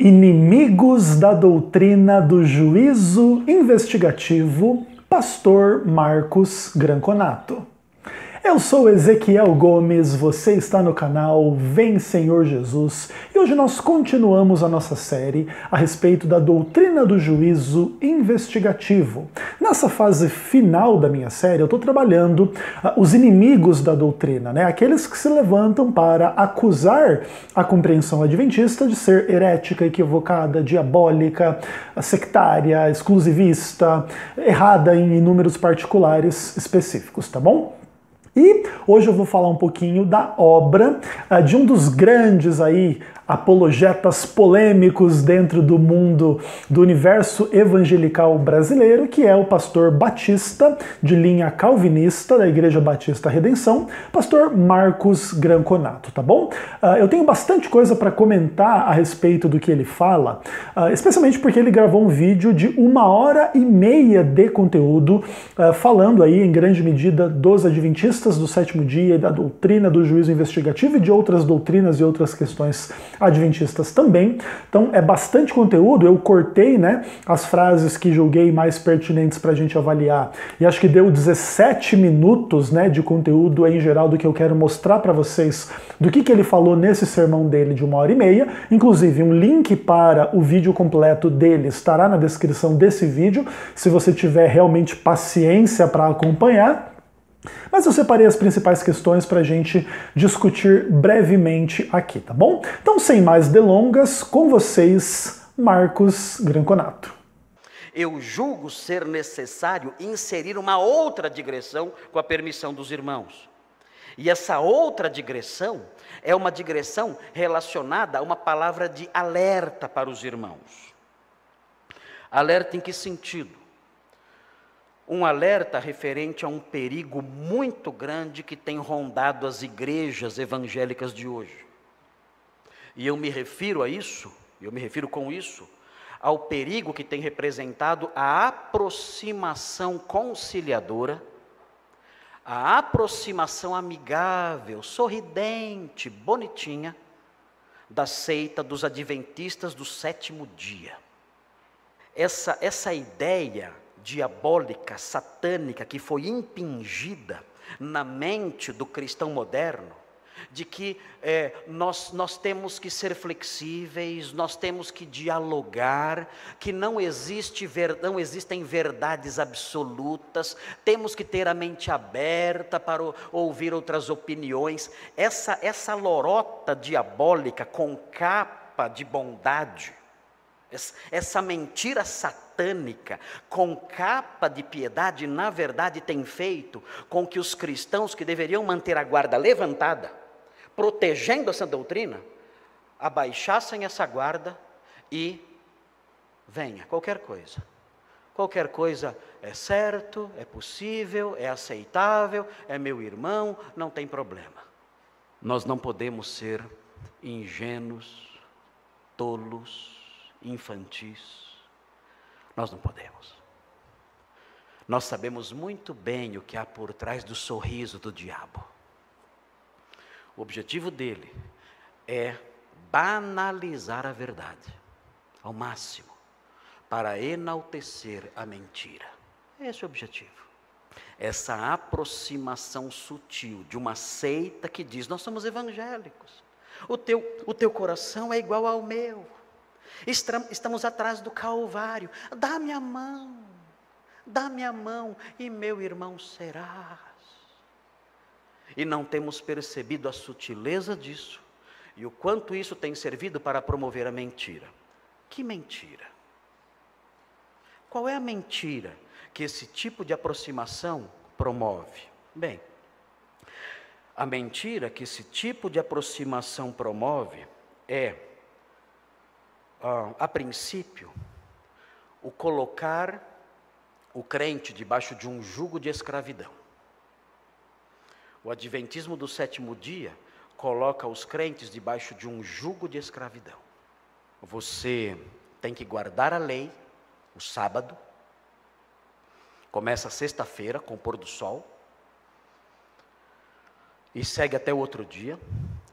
Inimigos da doutrina do juízo investigativo, Pastor Marcos Granconato. Eu sou Ezequiel Gomes, você está no canal Vem Senhor Jesus e hoje nós continuamos a nossa série a respeito da doutrina do juízo investigativo. Nessa fase final da minha série eu estou trabalhando os inimigos da doutrina, aqueles que se levantam para acusar a compreensão adventista de ser herética, equivocada, diabólica, sectária, exclusivista, errada em inúmeros particulares específicos, tá bom? E hoje eu vou falar um pouquinho da obra de um dos grandes apologetas polêmicos dentro do mundo do universo evangelical brasileiro, que é o pastor batista de linha calvinista da Igreja Batista Redenção, pastor Marcos Granconato, tá bom? Eu tenho bastante coisa para comentar a respeito do que ele fala, especialmente porque ele gravou um vídeo de 1h30 de conteúdo, falando aí em grande medida dos adventistas do sétimo dia e da doutrina do juízo investigativo e de outras doutrinas e outras questões adventistas também. Então é bastante conteúdo, eu cortei as frases que julguei mais pertinentes para a gente avaliar e acho que deu 17 minutos de conteúdo em geral do que eu quero mostrar para vocês do que ele falou nesse sermão dele de 1h30. Inclusive um link para o vídeo completo dele estará na descrição desse vídeo, se você tiver realmente paciência para acompanhar. Mas eu separei as principais questões para a gente discutir brevemente aqui, tá bom? Então, sem mais delongas, com vocês, Marcos Granconato. Eu julgo ser necessário inserir uma outra digressão com a permissão dos irmãos. E essa outra digressão é uma digressão relacionada a uma palavra de alerta para os irmãos. Alerta em que sentido? Um alerta referente a um perigo muito grande que tem rondado as igrejas evangélicas de hoje. E eu me refiro com isso, ao perigo que tem representado a aproximação conciliadora, a aproximação amigável, sorridente, bonitinha, da seita dos adventistas do sétimo dia. Essa ideia diabólica, satânica, que foi impingida na mente do cristão moderno, de que nós temos que ser flexíveis, nós temos que dialogar, que não existem verdades absolutas, temos que ter a mente aberta para ouvir outras opiniões. Essa lorota diabólica com capa de bondade, essa mentira satânica com capa de piedade, na verdade tem feito com que os cristãos que deveriam manter a guarda levantada, protegendo essa doutrina, abaixassem essa guarda e venha, qualquer coisa é certo, é possível, é aceitável, é meu irmão, não tem problema. Nós não podemos ser ingênuos, tolos, infantis, nós não podemos. Nós sabemos muito bem o que há por trás do sorriso do diabo. O objetivo dele é banalizar a verdade ao máximo, para enaltecer a mentira. Esse é o objetivo. Essa aproximação sutil de uma seita que diz: nós somos evangélicos, o teu coração é igual ao meu, estamos atrás do Calvário, dá-me a mão e meu irmão serás. E não temos percebido a sutileza disso e o quanto isso tem servido para promover a mentira. Que mentira? Qual é a mentira que esse tipo de aproximação promove? Bem, a mentira que esse tipo de aproximação promove é, a princípio, o colocar o crente debaixo de um jugo de escravidão. O adventismo do sétimo dia coloca os crentes debaixo de um jugo de escravidão. Você tem que guardar a lei, o sábado, começa sexta-feira com o pôr do sol, e segue até o outro dia.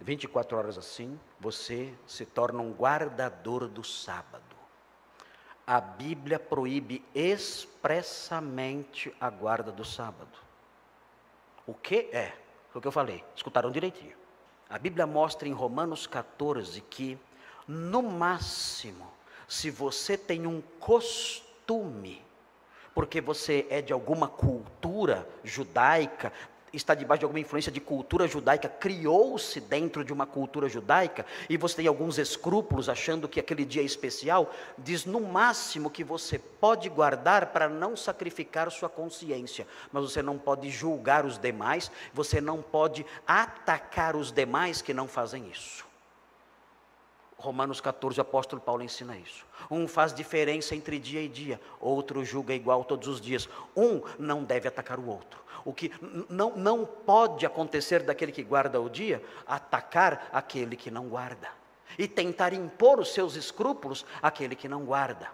24 horas assim, você se torna um guardador do sábado. A Bíblia proíbe expressamente a guarda do sábado. O que é? Foi o que eu falei, escutaram direitinho. A Bíblia mostra em Romanos 14 que, no máximo, se você tem um costume, porque você é de alguma cultura judaica, está debaixo de alguma influência de cultura judaica, criou-se dentro de uma cultura judaica, e você tem alguns escrúpulos achando que aquele dia é especial, diz no máximo que você pode guardar para não sacrificar sua consciência, mas você não pode julgar os demais, você não pode atacar os demais que não fazem isso. Romanos 14, o apóstolo Paulo ensina isso. Um faz diferença entre dia e dia, outro julga igual todos os dias. Um não deve atacar o outro. O que não pode acontecer daquele que guarda o dia, atacar aquele que não guarda. E tentar impor os seus escrúpulos àquele que não guarda.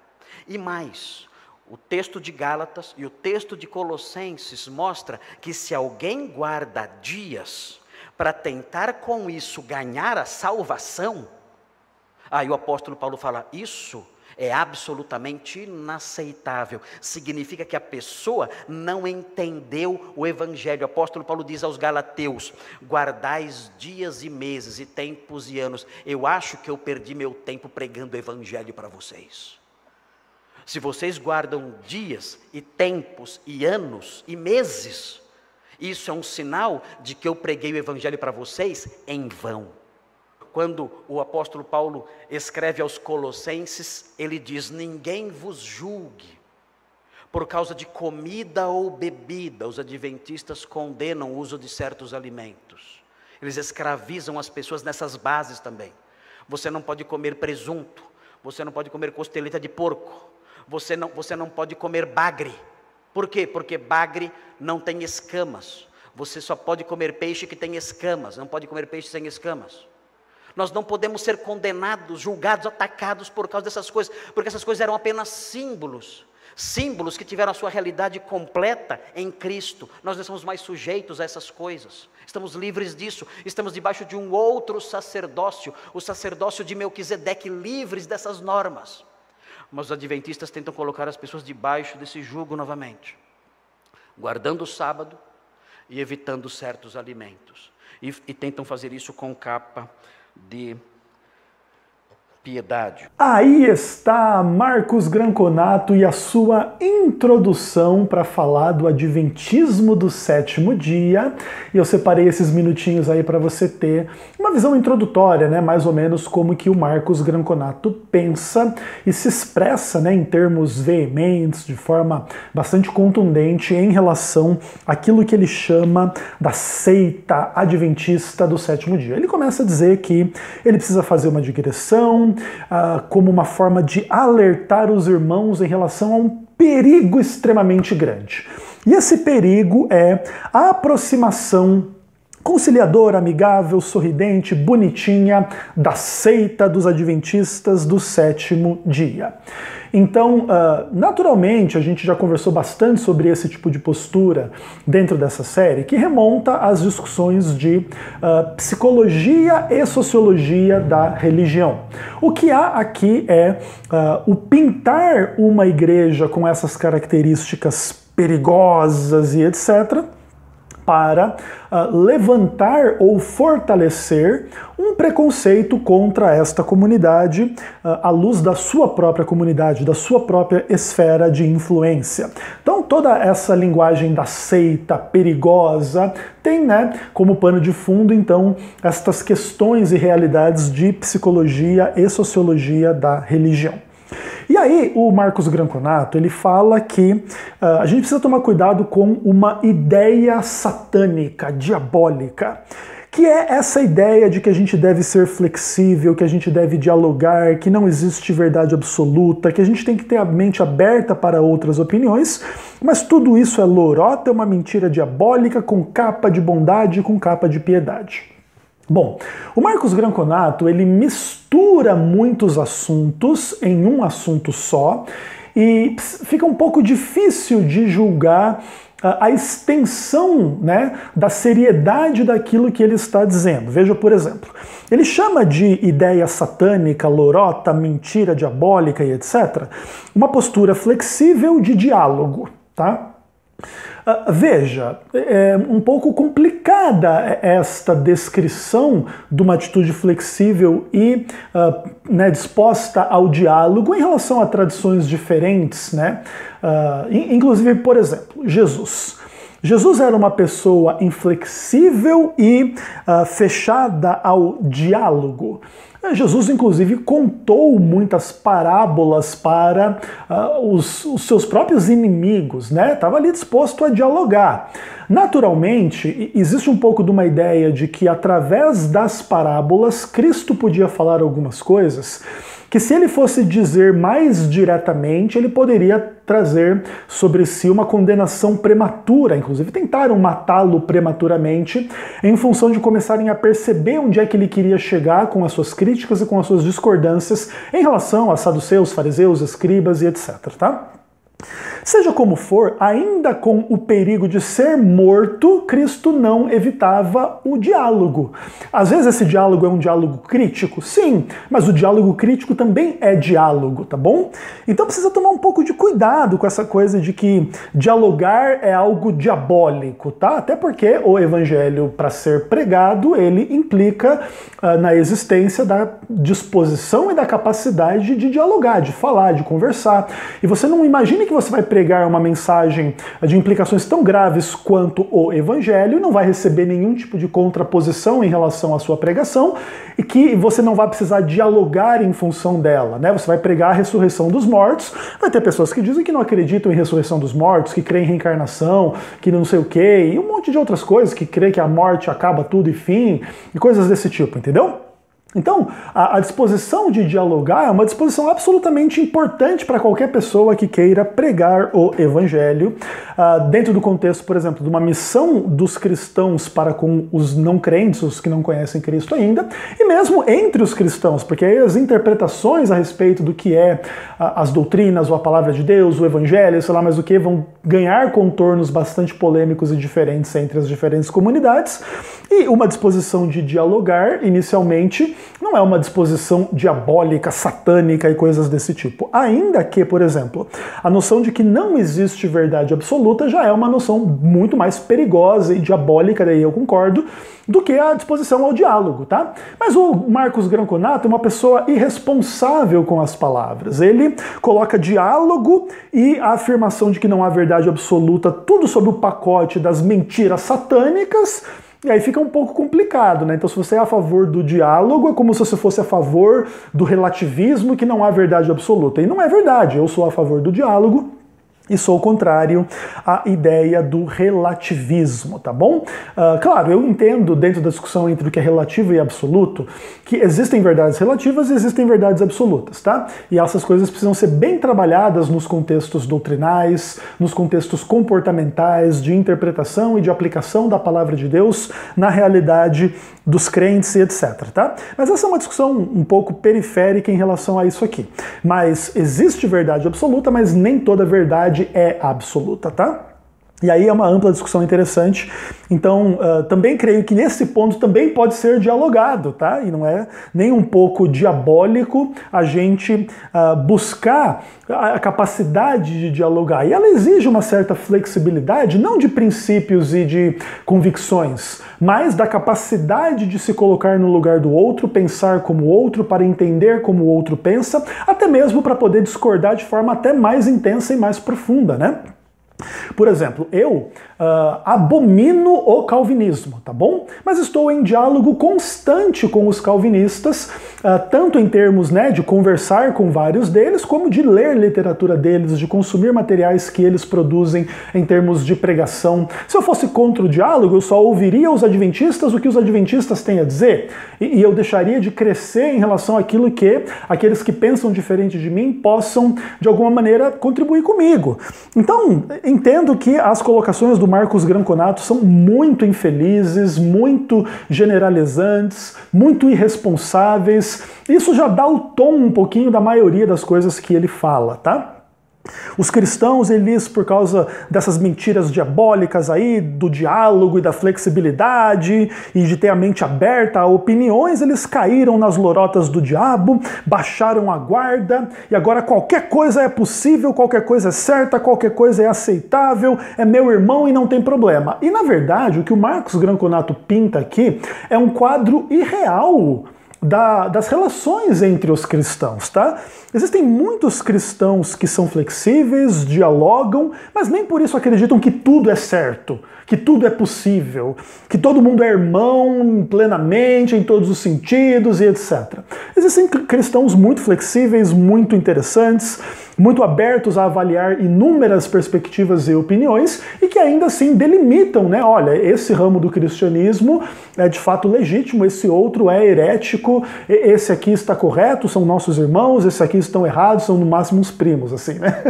E mais, o texto de Gálatas e o texto de Colossenses mostra que se alguém guarda dias para tentar com isso ganhar a salvação, aí o apóstolo Paulo fala, isso é absolutamente inaceitável. Significa que a pessoa não entendeu o evangelho. O apóstolo Paulo diz aos galateus, guardais dias e meses e tempos e anos. Eu acho que eu perdi meu tempo pregando o evangelho para vocês. Se vocês guardam dias e tempos e anos e meses, isso é um sinal de que eu preguei o evangelho para vocês em vão. Quando o apóstolo Paulo escreve aos Colossenses, ele diz, ninguém vos julgue por causa de comida ou bebida. Os adventistas condenam o uso de certos alimentos. Eles escravizam as pessoas nessas bases também. Você não pode comer presunto, você não pode comer costeleta de porco, você não pode comer bagre. Por quê? Porque bagre não tem escamas. Você só pode comer peixe que tem escamas, não pode comer peixe sem escamas. Nós não podemos ser condenados, julgados, atacados por causa dessas coisas, porque essas coisas eram apenas símbolos, símbolos que tiveram a sua realidade completa em Cristo. Nós não estamos mais sujeitos a essas coisas, estamos livres disso, estamos debaixo de um outro sacerdócio, o sacerdócio de Melquisedeque, livres dessas normas. Mas os adventistas tentam colocar as pessoas debaixo desse jugo novamente, guardando o sábado e evitando certos alimentos, e tentam fazer isso com capa de piedade. Aí está Marcos Granconato e a sua introdução para falar do Adventismo do sétimo dia. E eu separei esses minutinhos aí para você ter uma visão introdutória, né? Mais ou menos como que o Marcos Granconato pensa e se expressa, né, em termos veementes, de forma bastante contundente em relação àquilo que ele chama da seita adventista do sétimo dia. Ele começa a dizer que ele precisa fazer uma digressão, como uma forma de alertar os irmãos em relação a um perigo extremamente grande. E esse perigo é a aproximação conciliadora, amigável, sorridente, bonitinha da seita dos adventistas do sétimo dia. Então, naturalmente, a gente já conversou bastante sobre esse tipo de postura dentro dessa série, que remonta às discussões de psicologia e sociologia da religião. O que há aqui é o pintar uma igreja com essas características perigosas e etc., para levantar ou fortalecer um preconceito contra esta comunidade à luz da sua própria comunidade, da sua própria esfera de influência. Então toda essa linguagem da seita perigosa tem, né, como pano de fundo, então, estas questões e realidades de psicologia e sociologia da religião. E aí o Marcos Granconato, ele fala que a gente precisa tomar cuidado com uma ideia satânica, diabólica, que é essa ideia de que a gente deve ser flexível, que a gente deve dialogar, que não existe verdade absoluta, que a gente tem que ter a mente aberta para outras opiniões, mas tudo isso é lorota, é uma mentira diabólica com capa de bondade, com capa de piedade. Bom, o Marcos Granconato, ele mistura muitos assuntos em um assunto só, e fica um pouco difícil de julgar a extensão, né, da seriedade daquilo que ele está dizendo. Veja, por exemplo, ele chama de ideia satânica, lorota, mentira diabólica e etc. uma postura flexível de diálogo, tá? Veja, é um pouco complicada esta descrição de uma atitude flexível e né, disposta ao diálogo em relação a tradições diferentes, né? Inclusive, por exemplo, Jesus. Jesus era uma pessoa inflexível e fechada ao diálogo. Jesus, inclusive, contou muitas parábolas para os seus próprios inimigos, né? Estava ali disposto a dialogar. Naturalmente, existe um pouco de uma ideia de que, através das parábolas, Cristo podia falar algumas coisas que, se ele fosse dizer mais diretamente, ele poderia trazer sobre si uma condenação prematura. Inclusive, tentaram matá-lo prematuramente em função de começarem a perceber onde é que ele queria chegar com as suas críticas e com as suas discordâncias em relação a saduceus, fariseus, escribas e etc. Tá? Seja como for, ainda com o perigo de ser morto, Cristo não evitava o diálogo. Às vezes esse diálogo é um diálogo crítico, sim, mas o diálogo crítico também é diálogo, tá bom? Então precisa tomar um pouco de cuidado com essa coisa de que dialogar é algo diabólico, tá? Até porque o evangelho, para ser pregado, ele implica na existência da disposição e da capacidade de dialogar, de falar, de conversar. E você não imagine que você vai pregar uma mensagem de implicações tão graves quanto o evangelho e não vai receber nenhum tipo de contraposição em relação à sua pregação e que você não vai precisar dialogar em função dela, né? Você vai pregar a ressurreição dos mortos, vai ter pessoas que dizem que não acreditam em ressurreição dos mortos, que creem em reencarnação, que não sei o quê, e um monte de outras coisas, que crê que a morte acaba tudo e fim, e coisas desse tipo, entendeu? Então, a disposição de dialogar é uma disposição absolutamente importante para qualquer pessoa que queira pregar o evangelho, dentro do contexto, por exemplo, de uma missão dos cristãos para com os não crentes, os que não conhecem Cristo ainda, e mesmo entre os cristãos, porque aí as interpretações a respeito do que é as doutrinas, ou a palavra de Deus, o evangelho, sei lá mais o que, vão ganhar contornos bastante polêmicos e diferentes entre as diferentes comunidades, e uma disposição de dialogar, inicialmente, não é uma disposição diabólica, satânica e coisas desse tipo. Ainda que, por exemplo, a noção de que não existe verdade absoluta já é uma noção muito mais perigosa e diabólica, daí eu concordo, do que a disposição ao diálogo, tá? Mas o Marcos Granconato é uma pessoa irresponsável com as palavras. Ele coloca diálogo e a afirmação de que não há verdade absoluta, tudo sob o pacote das mentiras satânicas. E aí fica um pouco complicado, né? Então, se você é a favor do diálogo, é como se você fosse a favor do relativismo, que não há verdade absoluta. E não é verdade. Eu sou a favor do diálogo e sou contrário à ideia do relativismo, tá bom? Claro, eu entendo, dentro da discussão entre o que é relativo e absoluto, que existem verdades relativas e existem verdades absolutas, tá? E essas coisas precisam ser bem trabalhadas nos contextos doutrinais, nos contextos comportamentais, de interpretação e de aplicação da palavra de Deus na realidade dos crentes e etc, tá? Mas essa é uma discussão um pouco periférica em relação a isso aqui. Mas existe verdade absoluta, mas nem toda verdade é absoluta, tá? E aí é uma ampla discussão interessante. Então, também creio que nesse ponto também pode ser dialogado, tá? E não é nem um pouco diabólico a gente buscar a capacidade de dialogar. E ela exige uma certa flexibilidade, não de princípios e de convicções, mas da capacidade de se colocar no lugar do outro, pensar como o outro, para entender como o outro pensa, até mesmo para poder discordar de forma até mais intensa e mais profunda, né? Por exemplo, eu abomino o calvinismo, tá bom? Mas estou em diálogo constante com os calvinistas, tanto em termos, né, de conversar com vários deles, como de ler literatura deles, de consumir materiais que eles produzem em termos de pregação. Se eu fosse contra o diálogo, eu só ouviria os adventistas, o que os adventistas têm a dizer, e eu deixaria de crescer em relação àquilo que aqueles que pensam diferente de mim possam, de alguma maneira, contribuir comigo. Então, entendo que as colocações do Marcos Granconato são muito infelizes, muito generalizantes, muito irresponsáveis. Isso já dá o tom um pouquinho da maioria das coisas que ele fala, tá? Os cristãos, eles, por causa dessas mentiras diabólicas aí, do diálogo e da flexibilidade, e de ter a mente aberta a opiniões, eles caíram nas lorotas do diabo, baixaram a guarda, e agora qualquer coisa é possível, qualquer coisa é certa, qualquer coisa é aceitável, é meu irmão e não tem problema. E na verdade, o que o Marcos Granconato pinta aqui é um quadro irreal das relações entre os cristãos, tá? Existem muitos cristãos que são flexíveis, dialogam, mas nem por isso acreditam que tudo é certo, que tudo é possível, que todo mundo é irmão plenamente, em todos os sentidos e etc. Existem cristãos muito flexíveis, muito interessantes, muito abertos a avaliar inúmeras perspectivas e opiniões e que ainda assim delimitam, né? Olha, esse ramo do cristianismo é de fato legítimo, esse outro é herético, esse aqui está correto, são nossos irmãos, esse aqui estão errados, são no máximo uns primos, assim, né?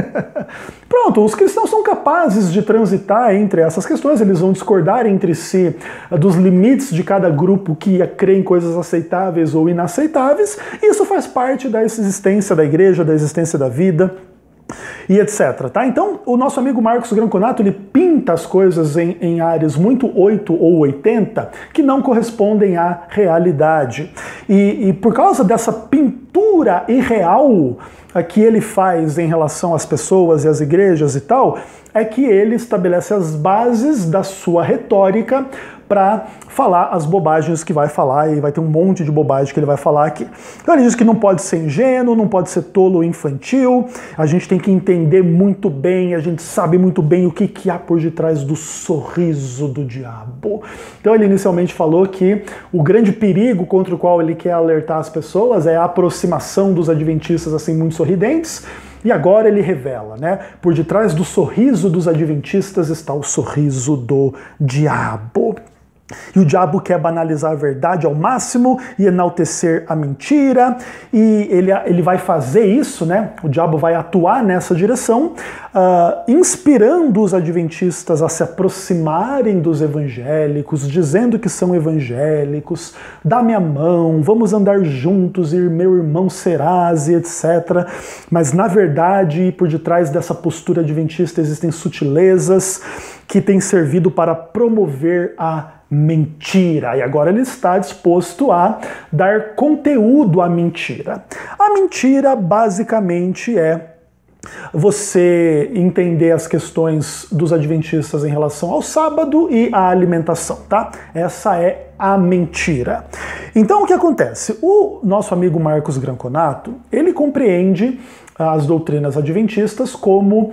Pronto, os cristãos são capazes de transitar entre essas questões, eles vão discordar entre si dos limites de cada grupo que crê em coisas aceitáveis ou inaceitáveis, e isso faz parte da existência da igreja, da existência da vida, e etc. Tá? Então, o nosso amigo Marcos Granconato, ele pinta as coisas em áreas muito 8 ou 80 que não correspondem à realidade. E por causa dessa pintura irreal que ele faz em relação às pessoas e às igrejas e tal, é que ele estabelece as bases da sua retórica para falar as bobagens que vai falar, e vai ter um monte de bobagem que ele vai falar aqui. Então ele diz que não pode ser ingênuo, não pode ser tolo ou infantil, a gente tem que entender muito bem, a gente sabe muito bem o que há por detrás do sorriso do diabo. Então ele inicialmente falou que o grande perigo contra o qual ele quer alertar as pessoas é a aproximação dos adventistas assim muito sorridentes. E agora ele revela, né? Por detrás do sorriso dos adventistas está o sorriso do diabo. E o diabo quer banalizar a verdade ao máximo e enaltecer a mentira, e ele vai fazer isso, né? O diabo vai atuar nessa direção, inspirando os adventistas a se aproximarem dos evangélicos, dizendo que são evangélicos, dá-me a mão, vamos andar juntos e meu irmão serás, e etc. Mas na verdade, por detrás dessa postura adventista existem sutilezas que têm servido para promover a mentira. E agora ele está disposto a dar conteúdo à mentira. A mentira basicamente é você entender as questões dos adventistas em relação ao sábado e à alimentação, tá? Essa é a mentira. Então o que acontece? O nosso amigo Marcos Granconato, ele compreende as doutrinas adventistas como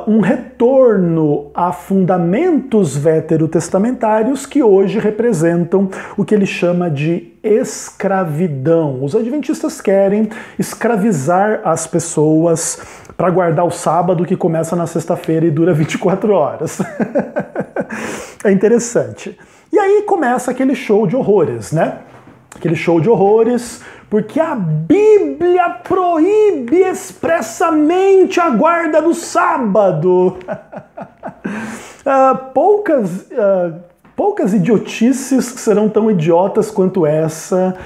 um retorno a fundamentos veterotestamentários que hoje representam o que ele chama de escravidão. Os adventistas querem escravizar as pessoas para guardar o sábado que começa na sexta-feira e dura 24 horas. É interessante. E aí começa aquele show de horrores, né? Aquele show de horrores, porque a Bíblia proíbe expressamente a guarda do sábado. Poucas idiotices serão tão idiotas quanto essa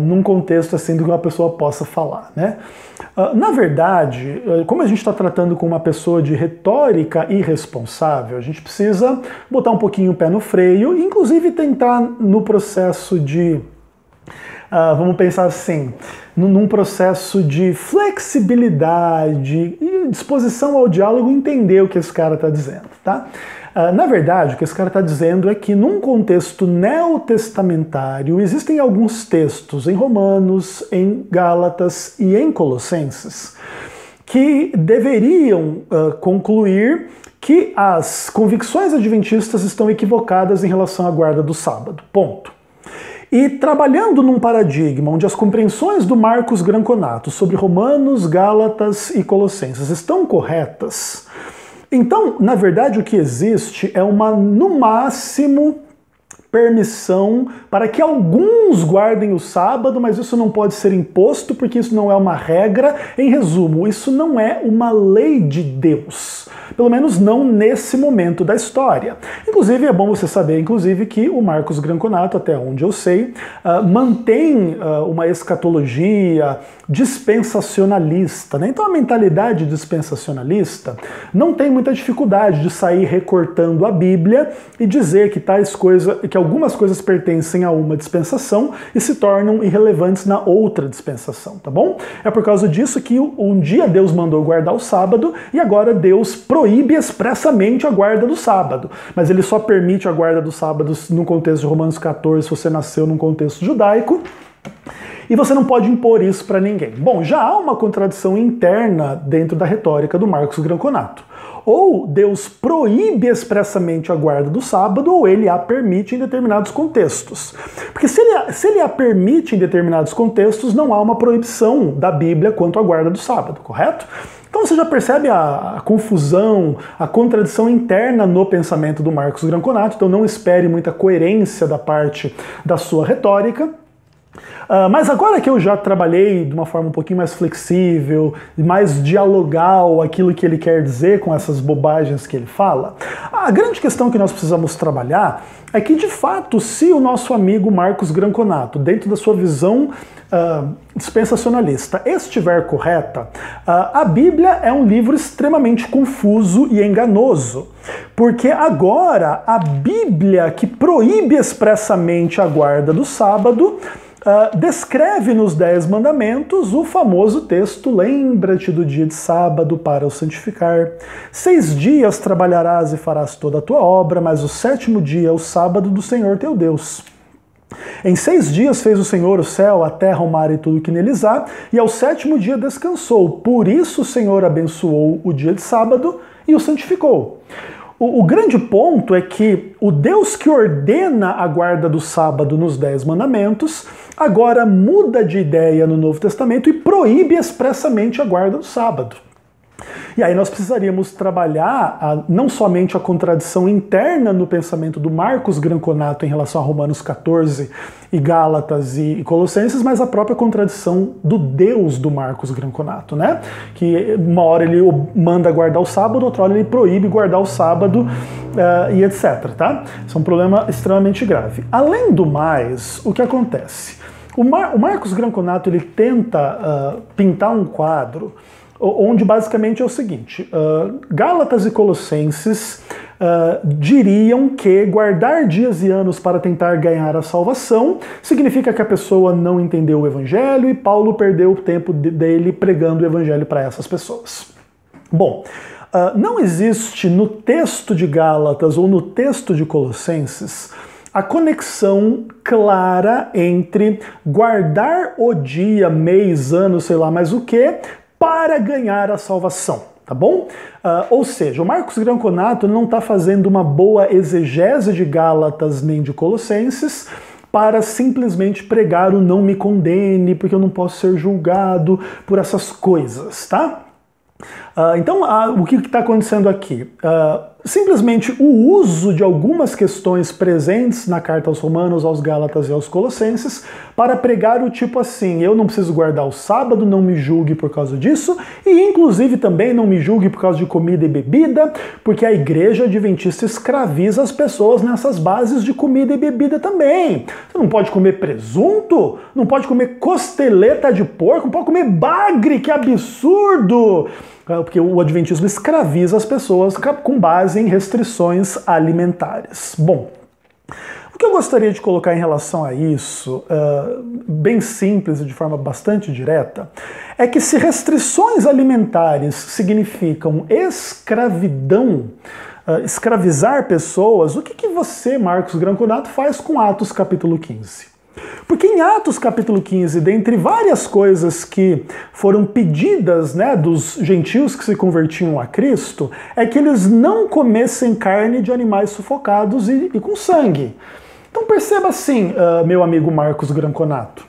num contexto assim do que uma pessoa possa falar, né? Na verdade, como a gente está tratando com uma pessoa de retórica irresponsável, a gente precisa botar um pouquinho o pé no freio, inclusive tentar no processo de vamos pensar assim, num processo de flexibilidade e disposição ao diálogo, entender o que esse cara está dizendo, tá? Na verdade, o que esse cara está dizendo é que num contexto neotestamentário existem alguns textos em Romanos, em Gálatas e em Colossenses que deveriam concluir que as convicções adventistas estão equivocadas em relação à guarda do sábado. Ponto. E trabalhando num paradigma onde as compreensões do Marcos Granconato sobre Romanos, Gálatas e Colossenses estão corretas, então, na verdade, o que existe é no máximo, permissão para que alguns guardem o sábado, mas isso não pode ser imposto porque isso não é uma regra. Em resumo, isso não é uma lei de Deus. pelo menos não nesse momento da história. Inclusive, é bom você saber, inclusive, que o Marcos Granconato, até onde eu sei, mantém uma escatologia dispensacionalista, né? Então a mentalidade dispensacionalista não tem muita dificuldade de sair recortando a Bíblia e dizer que que algumas coisas pertencem a uma dispensação e se tornam irrelevantes na outra dispensação, tá bom? É por causa disso que um dia Deus mandou guardar o sábado e agora Deus proíbe expressamente a guarda do sábado, mas ele só permite a guarda do sábado no contexto de Romanos 14 se você nasceu num contexto judaico. E você não pode impor isso para ninguém. Bom, já há uma contradição interna dentro da retórica do Marcos Granconato. Ou Deus proíbe expressamente a guarda do sábado, ou ele a permite em determinados contextos. Porque se ele a permite em determinados contextos, não há uma proibição da Bíblia quanto à guarda do sábado, correto? Então você já percebe a confusão, a contradição interna no pensamento do Marcos Granconato, então não espere muita coerência da parte da sua retórica. Mas agora que eu já trabalhei de uma forma um pouquinho mais flexível, mais dialogal aquilo que ele quer dizer com essas bobagens que ele fala, a grande questão que nós precisamos trabalhar é que, de fato, se o nosso amigo Marcos Granconato, dentro da sua visão dispensacionalista, estiver correta, a Bíblia é um livro extremamente confuso e enganoso, porque agora a Bíblia, que proíbe expressamente a guarda do sábado, descreve nos 10 mandamentos o famoso texto: lembra-te do dia de sábado para o santificar. 6 dias trabalharás e farás toda a tua obra, mas o 7º dia é o sábado do Senhor teu Deus. Em 6 dias fez o Senhor o céu, a terra, o mar e tudo que neles há, e ao 7º dia descansou. Por isso o Senhor abençoou o dia de sábado e o santificou. O grande ponto é que o Deus que ordena a guarda do sábado nos 10 mandamentos agora muda de ideia no Novo Testamento e proíbe expressamente a guarda do sábado. E aí nós precisaríamos trabalhar não somente a contradição interna no pensamento do Marcos Granconato em relação a Romanos 14 e Gálatas e Colossenses, mas a própria contradição do Deus do Marcos Granconato, né? Que uma hora ele manda guardar o sábado, outra hora ele proíbe guardar o sábado e etc, tá? Isso é um problema extremamente grave. Além do mais, o que acontece? O Marcos Granconato ele tenta pintar um quadro onde basicamente é o seguinte: Gálatas e Colossenses diriam que guardar dias e anos para tentar ganhar a salvação significa que a pessoa não entendeu o evangelho e Paulo perdeu o tempo dele pregando o evangelho para essas pessoas. Bom, não existe no texto de Gálatas ou no texto de Colossenses a conexão clara entre guardar o dia, mês, ano, sei lá mais o que, para ganhar a salvação, tá bom? Ou seja, o Marcos Granconato não está fazendo uma boa exegese de Gálatas nem de Colossenses para simplesmente pregar o não me condene, porque eu não posso ser julgado por essas coisas, tá? Então, o que está acontecendo aqui? Simplesmente o uso de algumas questões presentes na carta aos Romanos, aos Gálatas e aos Colossenses para pregar o tipo assim: eu não preciso guardar o sábado, não me julgue por causa disso, e inclusive também não me julgue por causa de comida e bebida, porque a igreja adventista escraviza as pessoas nessas bases de comida e bebida também. Você não pode comer presunto, não pode comer costeleta de porco, não pode comer bagre, que absurdo! Porque o adventismo escraviza as pessoas com base em restrições alimentares. Bom, o que eu gostaria de colocar em relação a isso, bem simples e de forma bastante direta, é que se restrições alimentares significam escravidão, escravizar pessoas, o que você, Marcos Granconato, faz com Atos capítulo 15? Porque em Atos capítulo 15, dentre várias coisas que foram pedidas, né, dos gentios que se convertiam a Cristo, é que eles não comessem carne de animais sufocados e com sangue. Então perceba assim, meu amigo Marcos Granconato,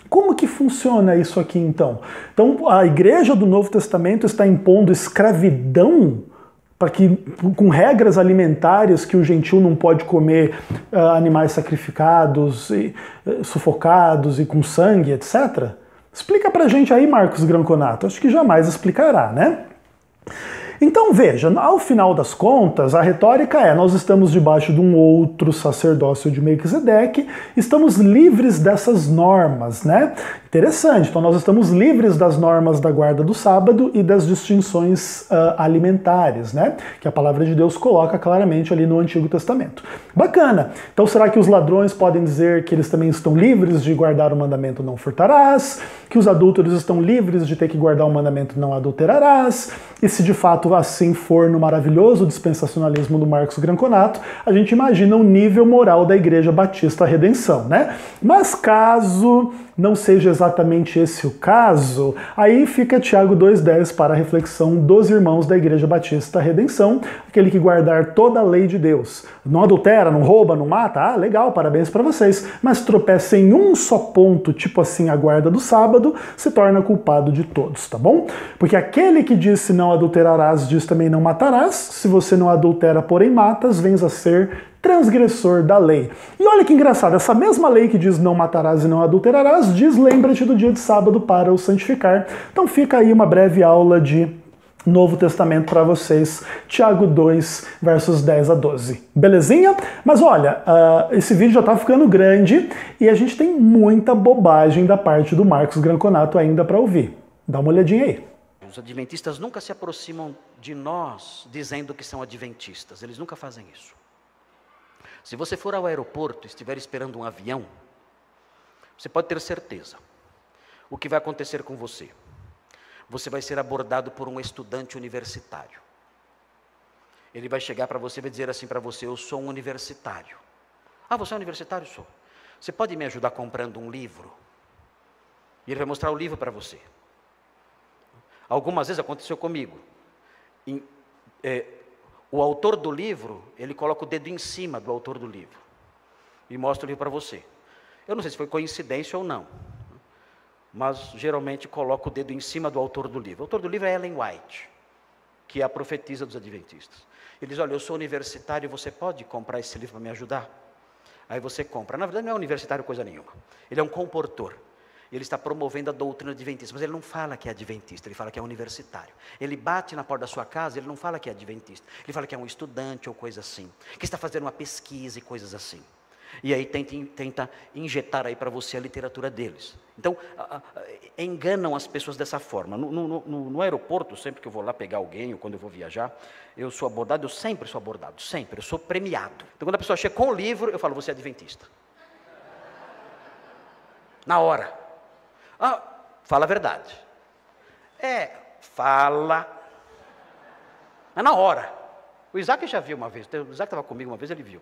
como que funciona isso aqui então? Então a igreja do Novo Testamento está impondo escravidão para que, com regras alimentares, que o gentio não pode comer animais sacrificados, e, sufocados e com sangue, etc. Explica pra gente aí, Marcos Granconato. Acho que jamais explicará, né? Então veja, ao final das contas, a retórica é: nós estamos debaixo de um outro sacerdócio de Melquisedeque, estamos livres dessas normas, né? Interessante, então nós estamos livres das normas da guarda do sábado e das distinções alimentares, né? Que a palavra de Deus coloca claramente ali no Antigo Testamento. Bacana! Então será que os ladrões podem dizer que eles também estão livres de guardar o mandamento não furtarás? Que os adúlteros estão livres de ter que guardar o mandamento não adulterarás? E se de fato assim for no maravilhoso dispensacionalismo do Marcos Granconato, a gente imagina o nível moral da Igreja Batista Redenção, né? Mas caso não seja exatamente esse o caso, aí fica Tiago 2,10 para a reflexão dos irmãos da Igreja Batista Redenção, aquele que guardar toda a lei de Deus. Não adultera, não rouba, não mata? Ah, legal, parabéns para vocês. Mas tropeça em um só ponto, tipo assim, a guarda do sábado, se torna culpado de todos, tá bom? Porque aquele que disse não adulterarás, diz também não matarás. Se você não adultera, porém matas, vens a ser transgressor da lei. E olha que engraçado, essa mesma lei que diz não matarás e não adulterarás, diz lembra-te do dia de sábado para o santificar. Então fica aí uma breve aula de Novo Testamento para vocês, Tiago 2, versos 10 a 12. Belezinha? Mas olha, esse vídeo já tá ficando grande e a gente tem muita bobagem da parte do Marcos Granconato ainda para ouvir. Dá uma olhadinha aí. Os adventistas nunca se aproximam de nós dizendo que são adventistas, eles nunca fazem isso. Se você for ao aeroporto e estiver esperando um avião, você pode ter certeza o que vai acontecer com você. Você vai ser abordado por um estudante universitário. Ele vai chegar para você e vai dizer assim para você: eu sou um universitário. Ah, você é um universitário? Sou. Você pode me ajudar comprando um livro? E ele vai mostrar o livro para você. Algumas vezes aconteceu comigo. O autor do livro, ele coloca o dedo em cima do autor do livro e mostra o livro para você. Eu não sei se foi coincidência ou não, mas geralmente coloca o dedo em cima do autor do livro. O autor do livro é Ellen White, que é a profetisa dos adventistas. Ele diz: olha, eu sou universitário, você pode comprar esse livro para me ajudar? Aí você compra. Na verdade não é universitário coisa nenhuma, ele é um comportor. Ele está promovendo a doutrina adventista, mas ele não fala que é adventista, ele fala que é universitário. Ele bate na porta da sua casa, ele não fala que é adventista, ele fala que é um estudante ou coisa assim, que está fazendo uma pesquisa e coisas assim. E aí tenta injetar aí para você a literatura deles. Então, enganam as pessoas dessa forma. No aeroporto, sempre que eu vou lá pegar alguém, ou quando eu vou viajar, eu sou abordado, eu sempre sou abordado, sempre, eu sou premiado. Então, quando a pessoa chega com o livro, eu falo: você é adventista. Na hora. Ah, fala a verdade. Fala. Mas na hora. O Isaac já viu uma vez, o Isaac estava comigo uma vez, ele viu.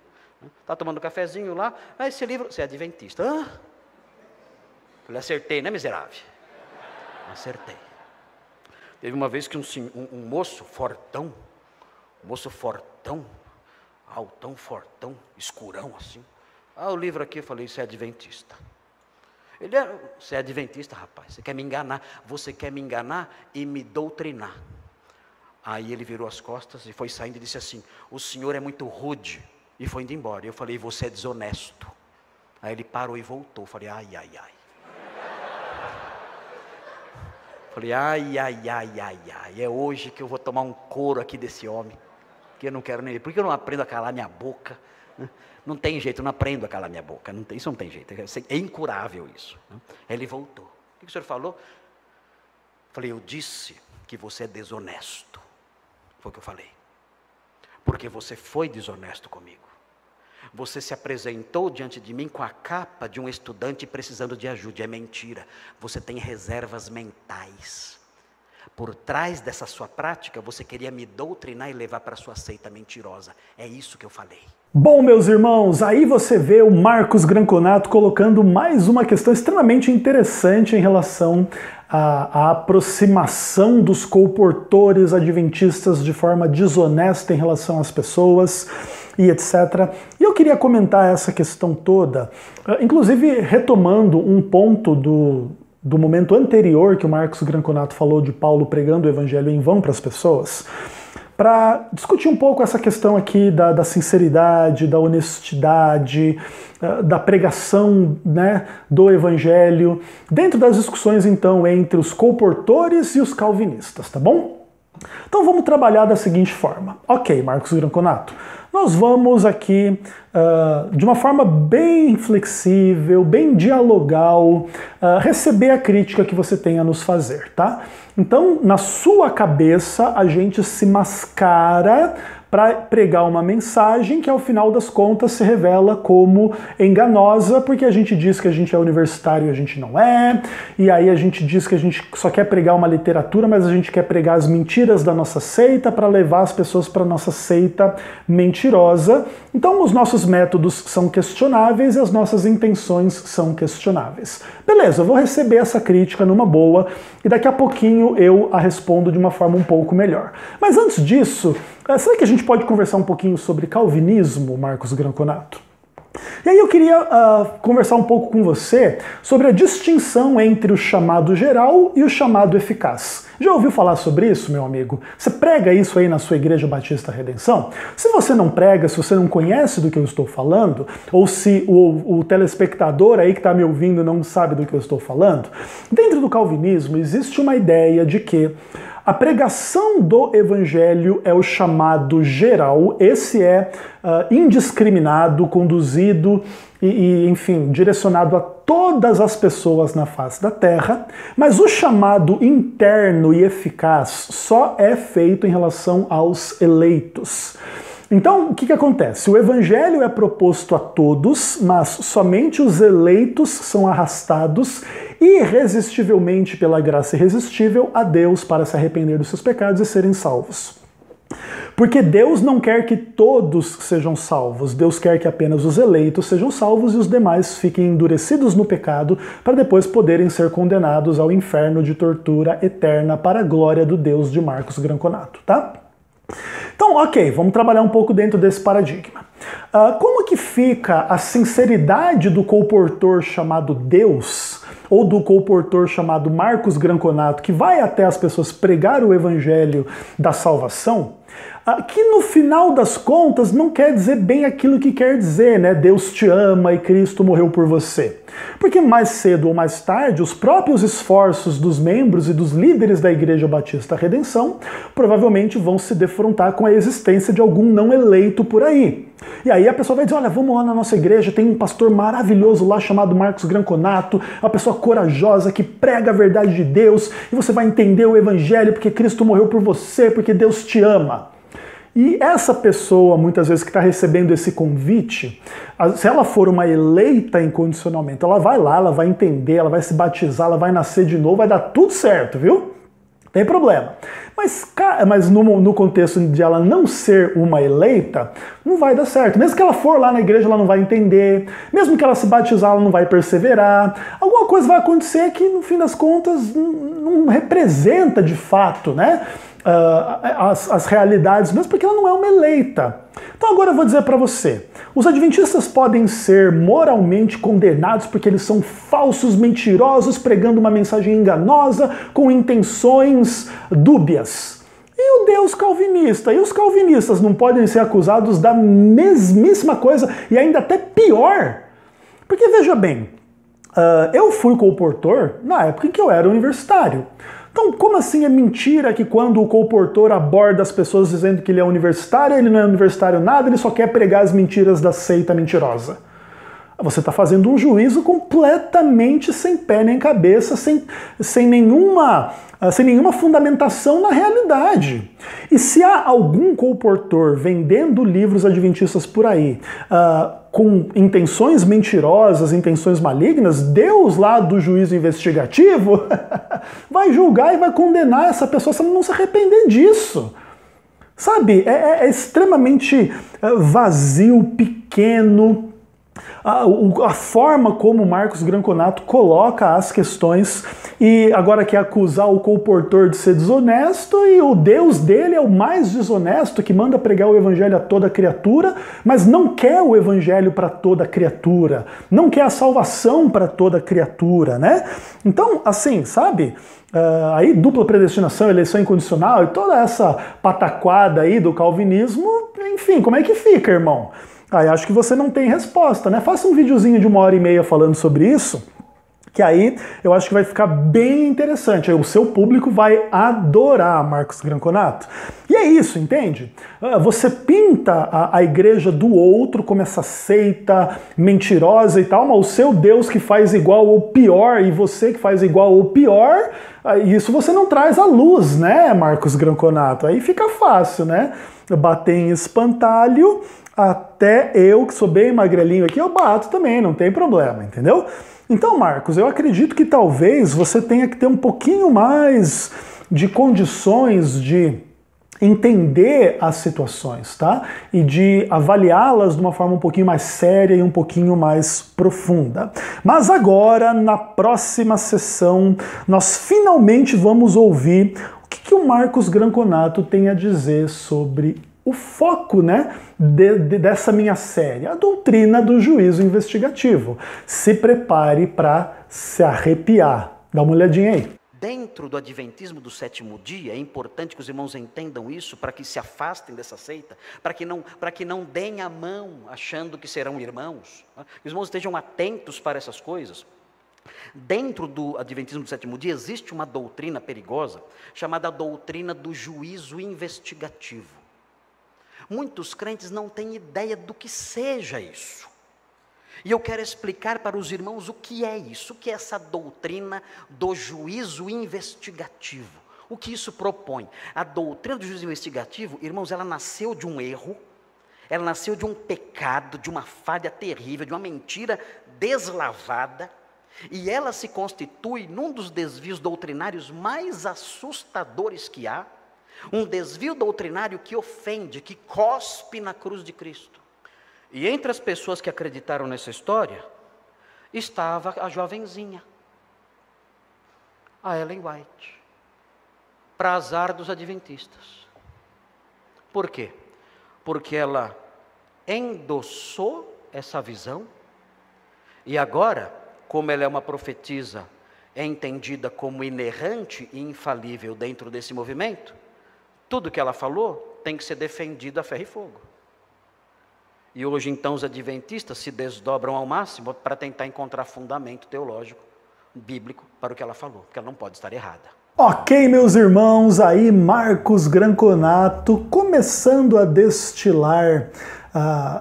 Estava tomando um cafezinho lá, esse livro, você é adventista. Falei: acertei, né, miserável? Acertei. Teve uma vez que um moço fortão, altão, fortão, escurão assim. O livro aqui, eu falei: você é adventista. Você é adventista, rapaz, você quer me enganar e me doutrinar. Aí ele virou as costas e foi saindo e disse assim: o senhor é muito rude, e foi indo embora. Eu falei: você é desonesto. Aí ele parou e voltou. Eu falei: ai. Falei: ai, é hoje que eu vou tomar um couro aqui desse homem, que eu não quero nem, porque eu não aprendo a calar minha boca, né? Não tem jeito, eu não aprendo a calar minha boca, isso não tem jeito, é incurável isso, né? Aí ele voltou: o que o senhor falou? Falei: eu disse que você é desonesto, foi o que eu falei, porque você foi desonesto comigo. Você se apresentou diante de mim com a capa de um estudante precisando de ajuda. É mentira, você tem reservas mentais. Por trás dessa sua prática, você queria me doutrinar e levar para a sua seita mentirosa. É isso que eu falei. Bom, meus irmãos, aí você vê o Marcos Granconato colocando mais uma questão extremamente interessante em relação à aproximação dos colportores adventistas de forma desonesta em relação às pessoas e etc. E eu queria comentar essa questão toda, inclusive retomando um ponto do momento anterior que o Marcos Granconato falou de Paulo pregando o evangelho em vão para as pessoas, para discutir um pouco essa questão aqui da sinceridade, da honestidade, da pregação, né, do evangelho, dentro das discussões então entre os colportores e os calvinistas, tá bom? Então vamos trabalhar da seguinte forma. Ok, Marcos Granconato, nós vamos aqui, de uma forma bem flexível, bem dialogal, receber a crítica que você tem a nos fazer, tá? Então, na sua cabeça, a gente se mascara para pregar uma mensagem que, ao final das contas, se revela como enganosa, porque a gente diz que a gente é universitário e a gente não é, e aí a gente diz que a gente só quer pregar uma literatura, mas a gente quer pregar as mentiras da nossa seita para levar as pessoas para a nossa seita mentirosa. Então, os nossos métodos são questionáveis e as nossas intenções são questionáveis. Beleza, eu vou receber essa crítica numa boa e daqui a pouquinho eu a respondo de uma forma um pouco melhor. Mas antes disso, será que a gente pode conversar um pouquinho sobre calvinismo, Marcos Granconato? E aí eu queria conversar um pouco com você sobre a distinção entre o chamado geral e o chamado eficaz. Já ouviu falar sobre isso, meu amigo? Você prega isso aí na sua Igreja Batista Redenção? Se você não prega, se você não conhece do que eu estou falando, ou se o telespectador aí que está me ouvindo não sabe do que eu estou falando, dentro do calvinismo existe uma ideia de que a pregação do evangelho é o chamado geral, esse é indiscriminado, conduzido e, enfim, direcionado a todas as pessoas na face da terra, mas o chamado interno e eficaz só é feito em relação aos eleitos. Então, o que acontece? O evangelho é proposto a todos, mas somente os eleitos são arrastados irresistivelmente pela graça irresistível a Deus para se arrepender dos seus pecados e serem salvos. Porque Deus não quer que todos sejam salvos, Deus quer que apenas os eleitos sejam salvos e os demais fiquem endurecidos no pecado para depois poderem ser condenados ao inferno de tortura eterna para a glória do Deus de Marcos Granconato, tá? Então, ok, vamos trabalhar um pouco dentro desse paradigma. Como que fica a sinceridade do colportor chamado Deus, ou do colportor chamado Marcos Granconato, que vai até as pessoas pregar o evangelho da salvação, que no final das contas não quer dizer bem aquilo que quer dizer, né? Deus te ama e Cristo morreu por você. Porque mais cedo ou mais tarde, os próprios esforços dos membros e dos líderes da Igreja Batista Redenção provavelmente vão se defrontar com a existência de algum não eleito por aí. E aí a pessoa vai dizer, olha, vamos lá na nossa igreja, tem um pastor maravilhoso lá chamado Marcos Granconato, uma pessoa corajosa que prega a verdade de Deus, e você vai entender o evangelho porque Cristo morreu por você, porque Deus te ama. E essa pessoa, muitas vezes, que está recebendo esse convite, se ela for uma eleita incondicionalmente, ela vai lá, ela vai entender, ela vai se batizar, ela vai nascer de novo, vai dar tudo certo, viu? Tem problema. Mas no contexto de ela não ser uma eleita, não vai dar certo. Mesmo que ela for lá na igreja, ela não vai entender. Mesmo que ela se batizar, ela não vai perseverar. Alguma coisa vai acontecer que, no fim das contas, não representa de fato, né? As realidades, mesmo porque ela não é uma eleita. Então agora eu vou dizer para você, os adventistas podem ser moralmente condenados porque eles são falsos, mentirosos, pregando uma mensagem enganosa, com intenções dúbias. E o Deus calvinista? E os calvinistas não podem ser acusados da mesmíssima coisa e ainda até pior? Porque veja bem, eu fui colportor na época em que eu era universitário. Então, como assim é mentira que quando o colportor aborda as pessoas dizendo que ele é universitário, ele não é universitário nada, ele só quer pregar as mentiras da seita mentirosa? Você está fazendo um juízo completamente sem pé nem cabeça, sem nenhuma fundamentação na realidade. E se há algum colportor vendendo livros adventistas por aí, com intenções mentirosas, intenções malignas, Deus lá do juízo investigativo vai julgar e vai condenar essa pessoa se ela não se arrepender disso. Sabe, é extremamente vazio, pequeno, a forma como Marcos Granconato coloca as questões e agora quer acusar o colportor de ser desonesto e o Deus dele é o mais desonesto que manda pregar o evangelho a toda criatura, mas não quer o evangelho para toda criatura, não quer a salvação para toda criatura, né? Então, assim, sabe? Aí dupla predestinação, eleição incondicional e toda essa pataquada aí do calvinismo, enfim, como é que fica, irmão? Aí acho que você não tem resposta, né? Faça um videozinho de 1h30 falando sobre isso que aí eu acho que vai ficar bem interessante. Aí o seu público vai adorar Marcos Granconato. E é isso, entende? Você pinta a igreja do outro como essa seita mentirosa e tal, mas o seu Deus que faz igual ou pior e você que faz igual ou pior, isso você não traz à luz, né, Marcos Granconato? Aí fica fácil, né? Bater em espantalho, até eu, que sou bem magrelinho aqui, eu bato também, não tem problema, entendeu? Então, Marcos, eu acredito que talvez você tenha que ter um pouquinho mais de condições de entender as situações, tá? E de avaliá-las de uma forma um pouquinho mais séria e um pouquinho mais profunda. Mas agora, na próxima sessão, nós finalmente vamos ouvir o que o Marcos Granconato tem a dizer sobre o foco, né, dessa minha série, a doutrina do juízo investigativo. Se prepare para se arrepiar. Dá uma olhadinha aí. Dentro do adventismo do sétimo dia, é importante que os irmãos entendam isso para que se afastem dessa seita, para que não deem a mão achando que serão irmãos. Que os irmãos estejam atentos para essas coisas. Dentro do adventismo do sétimo dia existe uma doutrina perigosa chamada doutrina do juízo investigativo. Muitos crentes não têm ideia do que seja isso. E eu quero explicar para os irmãos o que é isso, o que é essa doutrina do juízo investigativo. O que isso propõe? A doutrina do juízo investigativo, irmãos, ela nasceu de um erro, ela nasceu de um pecado, de uma falha terrível, de uma mentira deslavada, e ela se constitui num dos desvios doutrinários mais assustadores que há, um desvio doutrinário que ofende, que cospe na cruz de Cristo. E entre as pessoas que acreditaram nessa história, estava a jovenzinha, a Ellen White, para azar dos adventistas. Por quê? Porque ela endossou essa visão, e agora, como ela é uma profetisa, é entendida como inerrante e infalível dentro desse movimento, tudo que ela falou tem que ser defendido a ferro e fogo. E hoje, então, os adventistas se desdobram ao máximo para tentar encontrar fundamento teológico, bíblico, para o que ela falou, porque ela não pode estar errada. Ok, meus irmãos, aí Marcos Granconato começando a destilar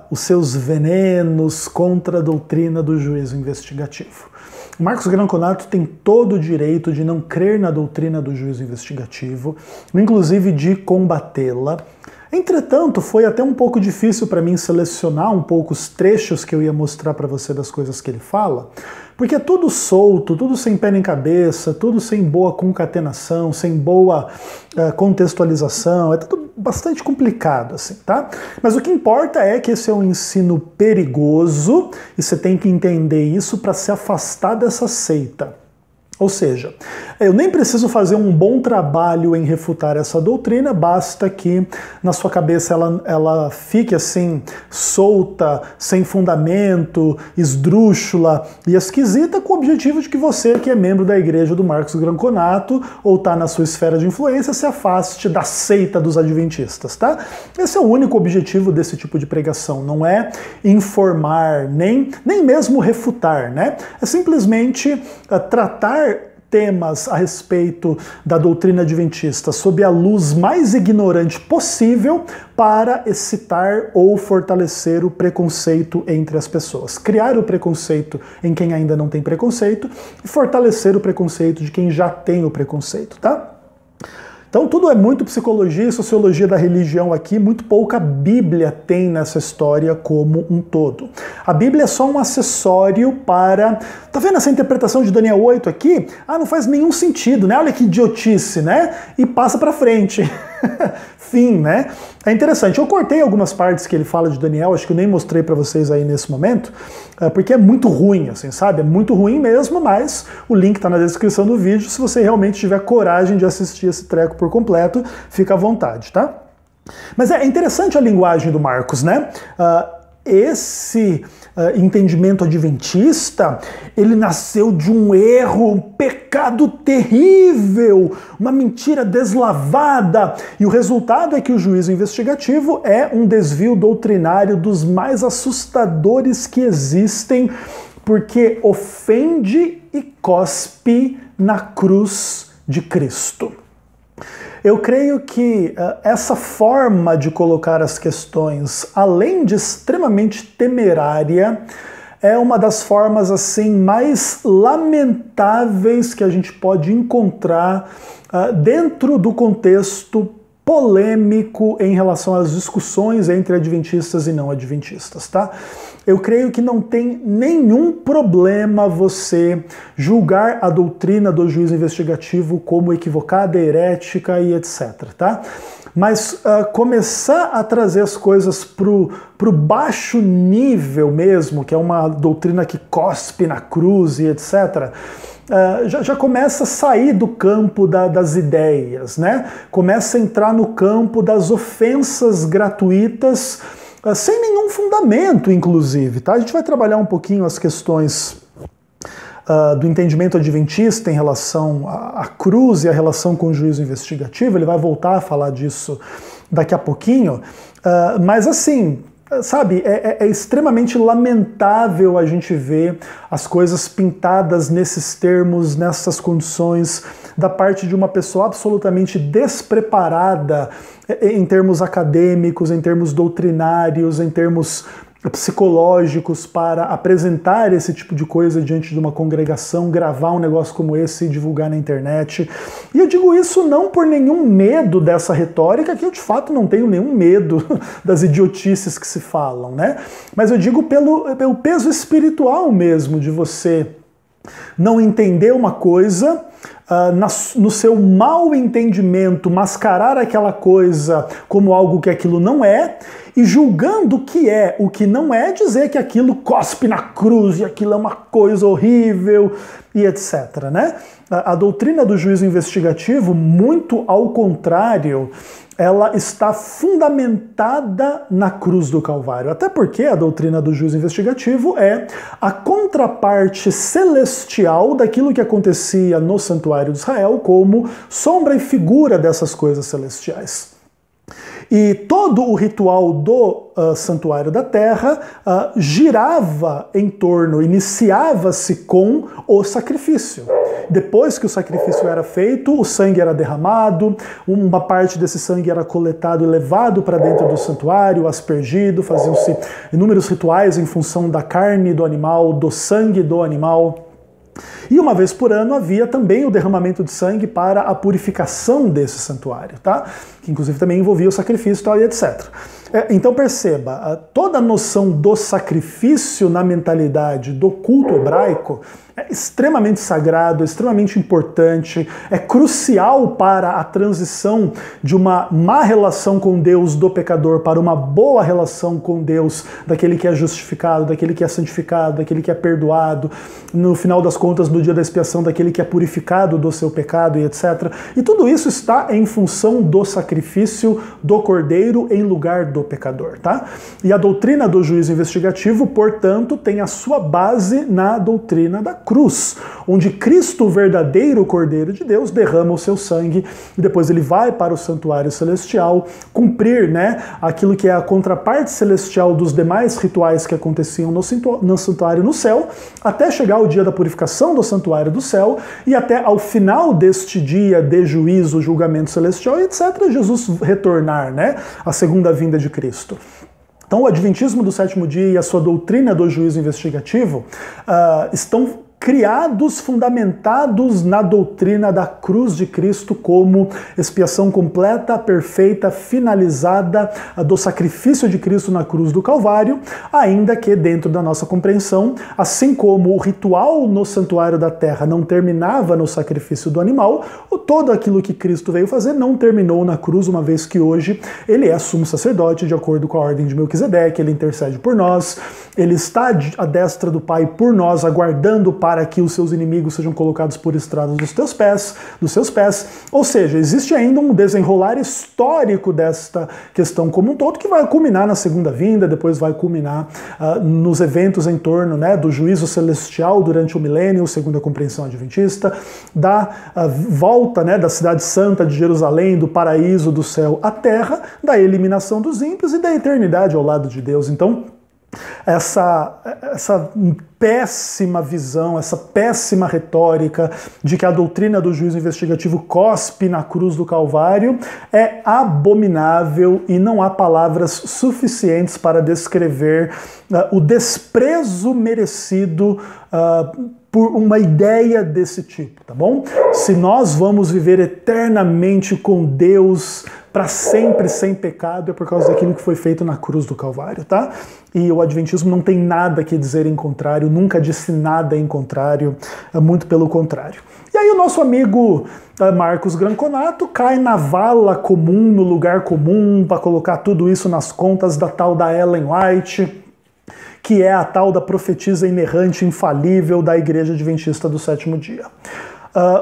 os seus venenos contra a doutrina do juízo investigativo. Marcos Granconato tem todo o direito de não crer na doutrina do juízo investigativo, inclusive de combatê-la. Entretanto, foi até um pouco difícil para mim selecionar um pouco os trechos que eu ia mostrar para você das coisas que ele fala, porque é tudo solto, tudo sem pé nem cabeça, tudo sem boa concatenação, sem boa contextualização, é tudo bastante complicado, assim, tá? Mas o que importa é que esse é um ensino perigoso e você tem que entender isso para se afastar dessa seita. Ou seja, eu nem preciso fazer um bom trabalho em refutar essa doutrina, basta que na sua cabeça ela fique assim, solta, sem fundamento, esdrúxula e esquisita, com o objetivo de que você, que é membro da igreja do Marcos Granconato, ou está na sua esfera de influência, se afaste da seita dos adventistas, tá? Esse é o único objetivo desse tipo de pregação, não é informar, nem mesmo refutar, né? É simplesmente tratar temas a respeito da doutrina adventista sob a luz mais ignorante possível para excitar ou fortalecer o preconceito entre as pessoas. Criar o preconceito em quem ainda não tem preconceito e fortalecer o preconceito de quem já tem o preconceito, tá? Então tudo é muito psicologia e sociologia da religião aqui, muito pouca Bíblia tem nessa história como um todo. A Bíblia é só um acessório para... Tá vendo essa interpretação de Daniel 8 aqui? Ah, não faz nenhum sentido, né? Olha que idiotice, né? E passa pra frente. Fim, né? É interessante. Eu cortei algumas partes que ele fala de Daniel, acho que eu nem mostrei pra vocês aí nesse momento, porque é muito ruim, assim, sabe? É muito ruim mesmo, mas o link tá na descrição do vídeo. Se você realmente tiver coragem de assistir esse treco por completo, fica à vontade, tá? Mas é interessante a linguagem do Marcos, né? Esse entendimento adventista, ele nasceu de um erro, um pecado terrível, uma mentira deslavada, e o resultado é que o juízo investigativo é um desvio doutrinário dos mais assustadores que existem porque ofende e cospe na cruz de Cristo. Eu creio que essa forma de colocar as questões, além de extremamente temerária, é uma das formas assim mais lamentáveis que a gente pode encontrar dentro do contexto polêmico em relação às discussões entre adventistas e não adventistas, tá? Eu creio que não tem nenhum problema você julgar a doutrina do juízo investigativo como equivocada, herética e etc, tá? Mas começar a trazer as coisas pro baixo nível mesmo, que é uma doutrina que cospe na cruz e etc., já começa a sair do campo das ideias, né? Começa a entrar no campo das ofensas gratuitas, sem nenhum fundamento, inclusive, tá? A gente vai trabalhar um pouquinho as questões do entendimento adventista em relação à cruz e a relação com o juízo investigativo. Ele vai voltar a falar disso daqui a pouquinho, mas assim, sabe, é extremamente lamentável a gente ver as coisas pintadas nesses termos, nessas condições, da parte de uma pessoa absolutamente despreparada em termos acadêmicos, em termos doutrinários, em termos psicológicos, para apresentar esse tipo de coisa diante de uma congregação, gravar um negócio como esse e divulgar na internet. E eu digo isso não por nenhum medo dessa retórica, que eu de fato não tenho nenhum medo das idiotices que se falam, né? Mas eu digo pelo peso espiritual mesmo de você não entender uma coisa, no seu mau entendimento, mascarar aquela coisa como algo que aquilo não é, e julgando que é o que não é, dizer que aquilo cospe na cruz e aquilo é uma coisa horrível e etc, né? A doutrina do juízo investigativo, muito ao contrário, ela está fundamentada na cruz do Calvário. Até porque a doutrina do juízo investigativo é a contraparte celestial daquilo que acontecia no santuário de Israel como sombra e figura dessas coisas celestiais. E todo o ritual do santuário da terra girava em torno, iniciava-se com o sacrifício. Depois que o sacrifício era feito, o sangue era derramado, uma parte desse sangue era coletado e levado para dentro do santuário, aspergido, faziam-se inúmeros rituais em função da carne do animal, do sangue do animal. E uma vez por ano havia também o derramamento de sangue para a purificação desse santuário, tá? Que inclusive também envolvia o sacrifício e tal, e etc. Então perceba, toda a noção do sacrifício na mentalidade do culto hebraico é extremamente sagrado, extremamente importante, é crucial para a transição de uma má relação com Deus do pecador para uma boa relação com Deus, daquele que é justificado, daquele que é santificado, daquele que é perdoado, no final das contas, no dia da expiação, daquele que é purificado do seu pecado e etc. E tudo isso está em função do sacrifício do Cordeiro em lugar do pecador, tá? E a doutrina do juízo investigativo, portanto, tem a sua base na doutrina da cruz, onde Cristo, o verdadeiro Cordeiro de Deus, derrama o seu sangue e depois ele vai para o santuário celestial cumprir, né, aquilo que é a contraparte celestial dos demais rituais que aconteciam no santuário no céu, até chegar o dia da purificação do santuário do céu e até ao final deste dia de juízo, julgamento celestial e etc., Jesus retornar, né, a segunda vinda de Cristo. Então o adventismo do sétimo dia e a sua doutrina do juízo investigativo estão criados, fundamentados na doutrina da cruz de Cristo como expiação completa, perfeita, finalizada do sacrifício de Cristo na cruz do Calvário, ainda que dentro da nossa compreensão, assim como o ritual no santuário da terra não terminava no sacrifício do animal, todo aquilo que Cristo veio fazer não terminou na cruz, uma vez que hoje ele é sumo sacerdote de acordo com a ordem de Melquisedeque, ele intercede por nós, ele está à destra do Pai por nós, aguardando para que os seus inimigos sejam colocados por estradas dos seus pés. Ou seja, existe ainda um desenrolar histórico desta questão como um todo, que vai culminar na segunda vinda, depois vai culminar nos eventos em torno, né, do juízo celestial durante o milênio, segundo a compreensão adventista, da volta, né, da cidade santa de Jerusalém, do paraíso do céu à terra, da eliminação dos ímpios e da eternidade ao lado de Deus. Então, essa péssima visão, essa péssima retórica de que a doutrina do juízo investigativo cospe na cruz do Calvário é abominável e não há palavras suficientes para descrever o desprezo merecido por uma ideia desse tipo, tá bom? Se nós vamos viver eternamente com Deus para sempre sem pecado, é por causa daquilo que foi feito na cruz do Calvário, tá? E o Adventismo não tem nada que dizer em contrário, nunca disse nada em contrário, muito pelo contrário. E aí o nosso amigo Marcos Granconato cai na vala comum, no lugar comum, para colocar tudo isso nas contas da tal da Ellen White, que é a tal da profetisa inerrante infalível da Igreja Adventista do Sétimo Dia.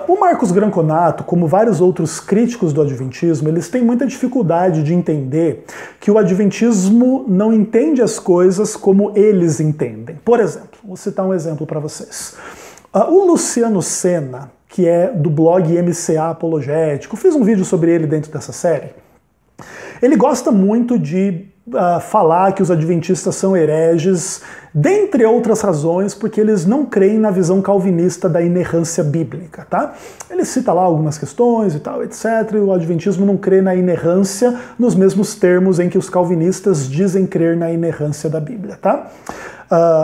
O Marcos Granconato, como vários outros críticos do Adventismo, eles têm muita dificuldade de entender que o Adventismo não entende as coisas como eles entendem. Por exemplo, vou citar um exemplo para vocês. O Luciano Sena, que é do blog MCA Apologético, fiz um vídeo sobre ele dentro dessa série. Ele gosta muito de falar que os adventistas são hereges, dentre outras razões, porque eles não creem na visão calvinista da inerrância bíblica, tá? Ele cita lá algumas questões e tal, etc. E o adventismo não crê na inerrância nos mesmos termos em que os calvinistas dizem crer na inerrância da Bíblia, tá?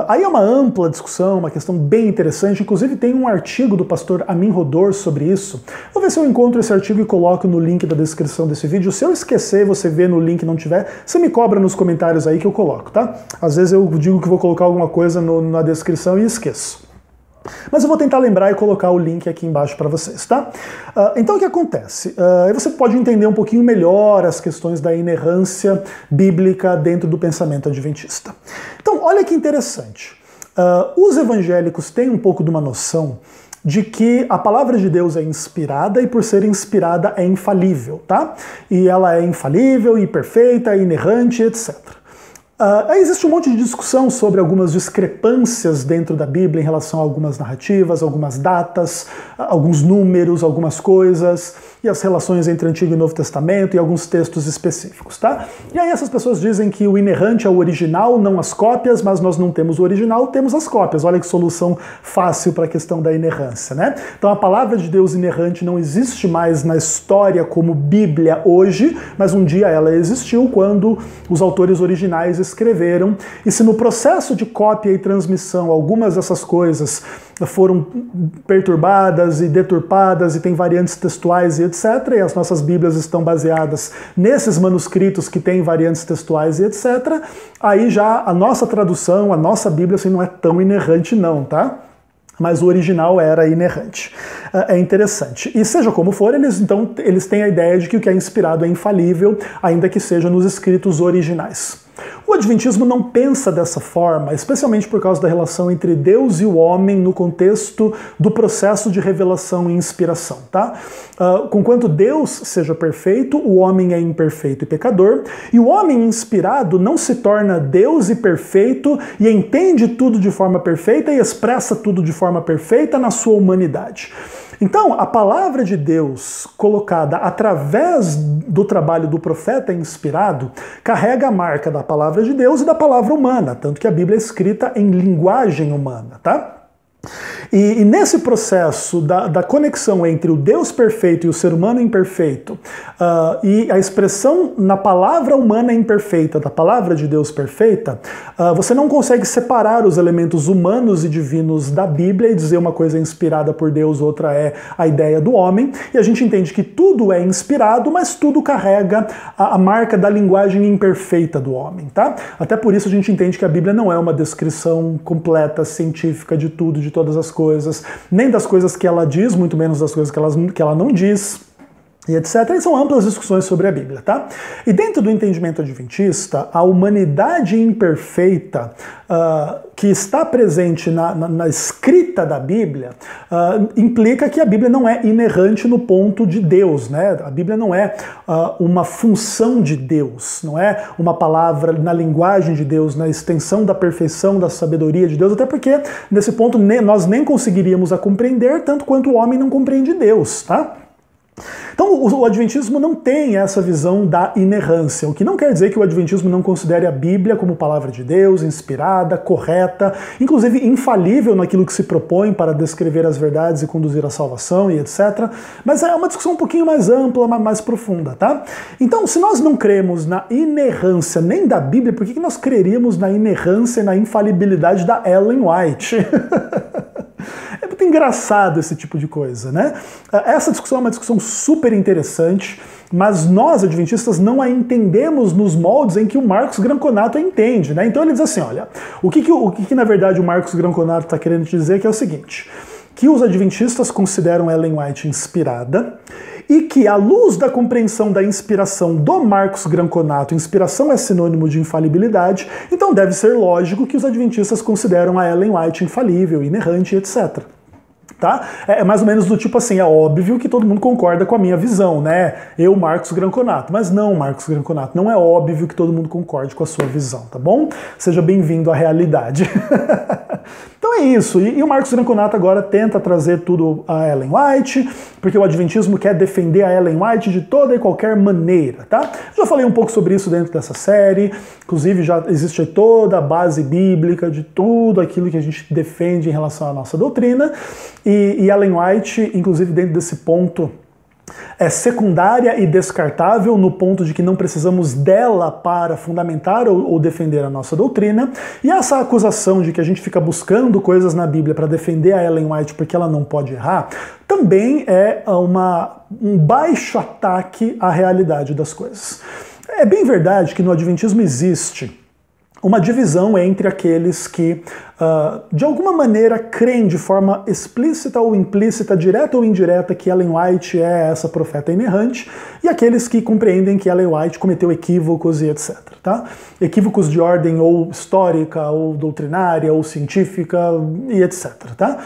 Aí é uma ampla discussão, uma questão bem interessante, inclusive tem um artigo do pastor Amin Rodor sobre isso. Vou ver se eu encontro esse artigo e coloco no link da descrição desse vídeo. Se eu esquecer, você vê no link e não tiver, você me cobra nos comentários aí que eu coloco, tá? Às vezes eu digo que vou colocar alguma coisa na descrição e esqueço. Mas eu vou tentar lembrar e colocar o link aqui embaixo para vocês, tá? Então o que acontece? Aí você pode entender um pouquinho melhor as questões da inerrância bíblica dentro do pensamento adventista. Então, olha que interessante. Os evangélicos têm um pouco de uma noção de que a palavra de Deus é inspirada e por ser inspirada é infalível, tá? E ela é infalível e perfeita, inerrante, etc. Existe um monte de discussão sobre algumas discrepâncias dentro da Bíblia em relação a algumas narrativas, algumas datas, alguns números, algumas coisas, e as relações entre Antigo e Novo Testamento e alguns textos específicos, tá? E aí essas pessoas dizem que o inerrante é o original, não as cópias, mas nós não temos o original, temos as cópias. Olha que solução fácil para a questão da inerrância, né? Então a palavra de Deus inerrante não existe mais na história como Bíblia hoje, mas um dia ela existiu quando os autores originais escreveram, e se no processo de cópia e transmissão algumas dessas coisas foram perturbadas e deturpadas e tem variantes textuais e etc, e as nossas Bíblias estão baseadas nesses manuscritos que têm variantes textuais e etc, aí já a nossa tradução, a nossa Bíblia assim, não é tão inerrante não, tá? Mas o original era inerrante. É interessante. E seja como for, eles têm a ideia de que o que é inspirado é infalível, ainda que seja nos escritos originais. O Adventismo não pensa dessa forma, especialmente por causa da relação entre Deus e o homem no contexto do processo de revelação e inspiração, tá? Conquanto Deus seja perfeito, o homem é imperfeito e pecador, e o homem inspirado não se torna Deus e perfeito e entende tudo de forma perfeita e expressa tudo de forma perfeita na sua humanidade. Então, a palavra de Deus colocada através do trabalho do profeta inspirado carrega a marca da palavra de Deus e da palavra humana, tanto que a Bíblia é escrita em linguagem humana, tá? E nesse processo da conexão entre o Deus perfeito e o ser humano imperfeito, e a expressão na palavra humana imperfeita da palavra de Deus perfeita, você não consegue separar os elementos humanos e divinos da Bíblia e dizer uma coisa é inspirada por Deus, outra é a ideia do homem, e a gente entende que tudo é inspirado, mas tudo carrega a marca da linguagem imperfeita do homem, tá? Até por isso a gente entende que a Bíblia não é uma descrição completa, científica de tudo, de todas as coisas, nem das coisas que ela diz, muito menos das coisas que ela não diz, e etc. E são amplas discussões sobre a Bíblia, tá? E dentro do entendimento adventista, a humanidade imperfeita que está presente na escrita da Bíblia implica que a Bíblia não é inerrante no ponto de Deus, né? A Bíblia não é uma função de Deus, não é uma palavra na linguagem de Deus, na extensão da perfeição, da sabedoria de Deus, até porque nesse ponto nós nem conseguiríamos a compreender tanto quanto o homem não compreende Deus, tá? Então, o Adventismo não tem essa visão da inerrância, o que não quer dizer que o Adventismo não considere a Bíblia como palavra de Deus, inspirada, correta, inclusive infalível naquilo que se propõe para descrever as verdades e conduzir à salvação e etc. Mas é uma discussão um pouquinho mais ampla, mais profunda, tá? Então, se nós não cremos na inerrância nem da Bíblia, por que nós creríamos na inerrância e na infalibilidade da Ellen White? É muito engraçado esse tipo de coisa, né? Essa discussão é uma discussão super interessante, mas nós, adventistas, não a entendemos nos moldes em que o Marcos Granconato a entende, né? Então ele diz assim, olha, o que na verdade o Marcos Granconato está querendo dizer que é o seguinte, que os adventistas consideram Ellen White inspirada, e que, à luz da compreensão da inspiração do Marcos Granconato, inspiração é sinônimo de infalibilidade, então deve ser lógico que os adventistas consideram a Ellen White infalível, inerrante, etc. Tá? É mais ou menos do tipo assim, é óbvio que todo mundo concorda com a minha visão, né? Eu, Marcos Granconato. Mas não, Marcos Granconato, não é óbvio que todo mundo concorde com a sua visão, tá bom? Seja bem-vindo à realidade. Então é isso, e o Marcos Granconato agora tenta trazer tudo a Ellen White, porque o Adventismo quer defender a Ellen White de toda e qualquer maneira, tá? Já falei um pouco sobre isso dentro dessa série, inclusive já existe toda a base bíblica de tudo aquilo que a gente defende em relação à nossa doutrina, e Ellen White, inclusive dentro desse ponto, é secundária e descartável no ponto de que não precisamos dela para fundamentar ou defender a nossa doutrina. E essa acusação de que a gente fica buscando coisas na Bíblia para defender a Ellen White porque ela não pode errar, também é um baixo ataque à realidade das coisas. É bem verdade que no Adventismo existe uma divisão entre aqueles que, de alguma maneira, creem de forma explícita ou implícita, direta ou indireta, que Ellen White é essa profeta inerrante, e aqueles que compreendem que Ellen White cometeu equívocos e etc. Tá? Equívocos de ordem ou histórica, ou doutrinária, ou científica, e etc. Tá?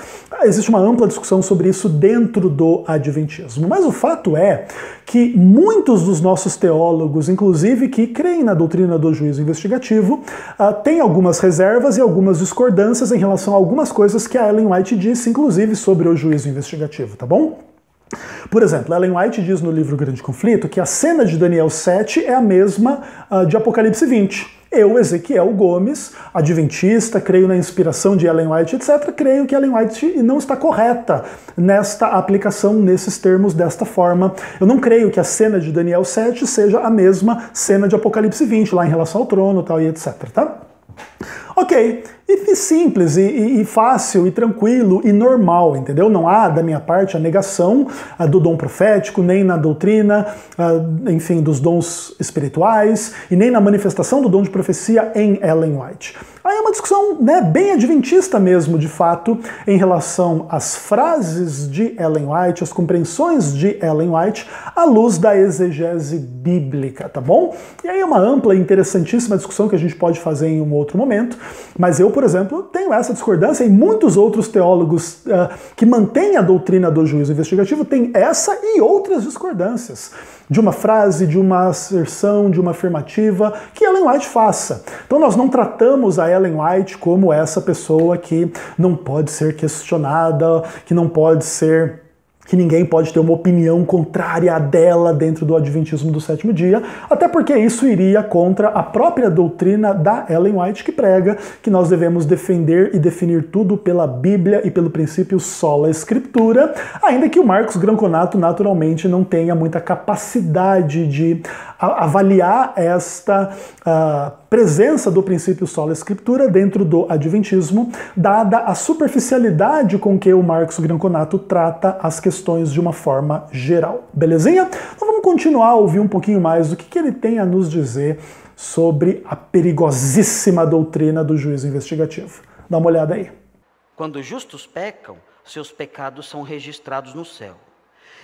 Existe uma ampla discussão sobre isso dentro do Adventismo, mas o fato é que muitos dos nossos teólogos, inclusive que creem na doutrina do juízo investigativo, têm algumas reservas e algumas discordâncias em relação a algumas coisas que a Ellen White disse, inclusive sobre o juízo investigativo, tá bom? Por exemplo, Ellen White diz no livro Grande Conflito que a cena de Daniel 7 é a mesma de Apocalipse 20. Eu, Ezequiel Gomes, adventista, creio na inspiração de Ellen White, etc., creio que Ellen White não está correta nesta aplicação, nesses termos, desta forma. Eu não creio que a cena de Daniel 7 seja a mesma cena de Apocalipse 20, lá em relação ao trono, tal, e etc., tá? Ok, e simples, e fácil, e tranquilo, e normal, entendeu? Não há, da minha parte, a negação do dom profético, nem na doutrina, enfim, dos dons espirituais, e nem na manifestação do dom de profecia em Ellen White. Aí é uma discussão, né, bem adventista mesmo, de fato, em relação às frases de Ellen White, as compreensões de Ellen White, à luz da exegese bíblica, tá bom? E aí é uma ampla e interessantíssima discussão que a gente pode fazer em um outro momento, mas eu, por exemplo, tenho essa discordância e muitos outros teólogos que mantêm a doutrina do juízo investigativo têm essa e outras discordâncias de uma frase, de uma asserção, de uma afirmativa que Ellen White faça. Então nós não tratamos a Ellen White como essa pessoa que não pode ser questionada, que não pode ser... que ninguém pode ter uma opinião contrária a dela dentro do Adventismo do sétimo dia, até porque isso iria contra a própria doutrina da Ellen White, que prega que nós devemos defender e definir tudo pela Bíblia e pelo princípio sola escritura, ainda que o Marcos Granconato naturalmente não tenha muita capacidade de avaliar esta presença do princípio sola escritura dentro do Adventismo, dada a superficialidade com que o Marcos Granconato trata as questões de uma forma geral. Belezinha? Então vamos continuar a ouvir um pouquinho mais do que ele tem a nos dizer sobre a perigosíssima doutrina do juízo investigativo. Dá uma olhada aí. Quando os justos pecam, seus pecados são registrados no céu.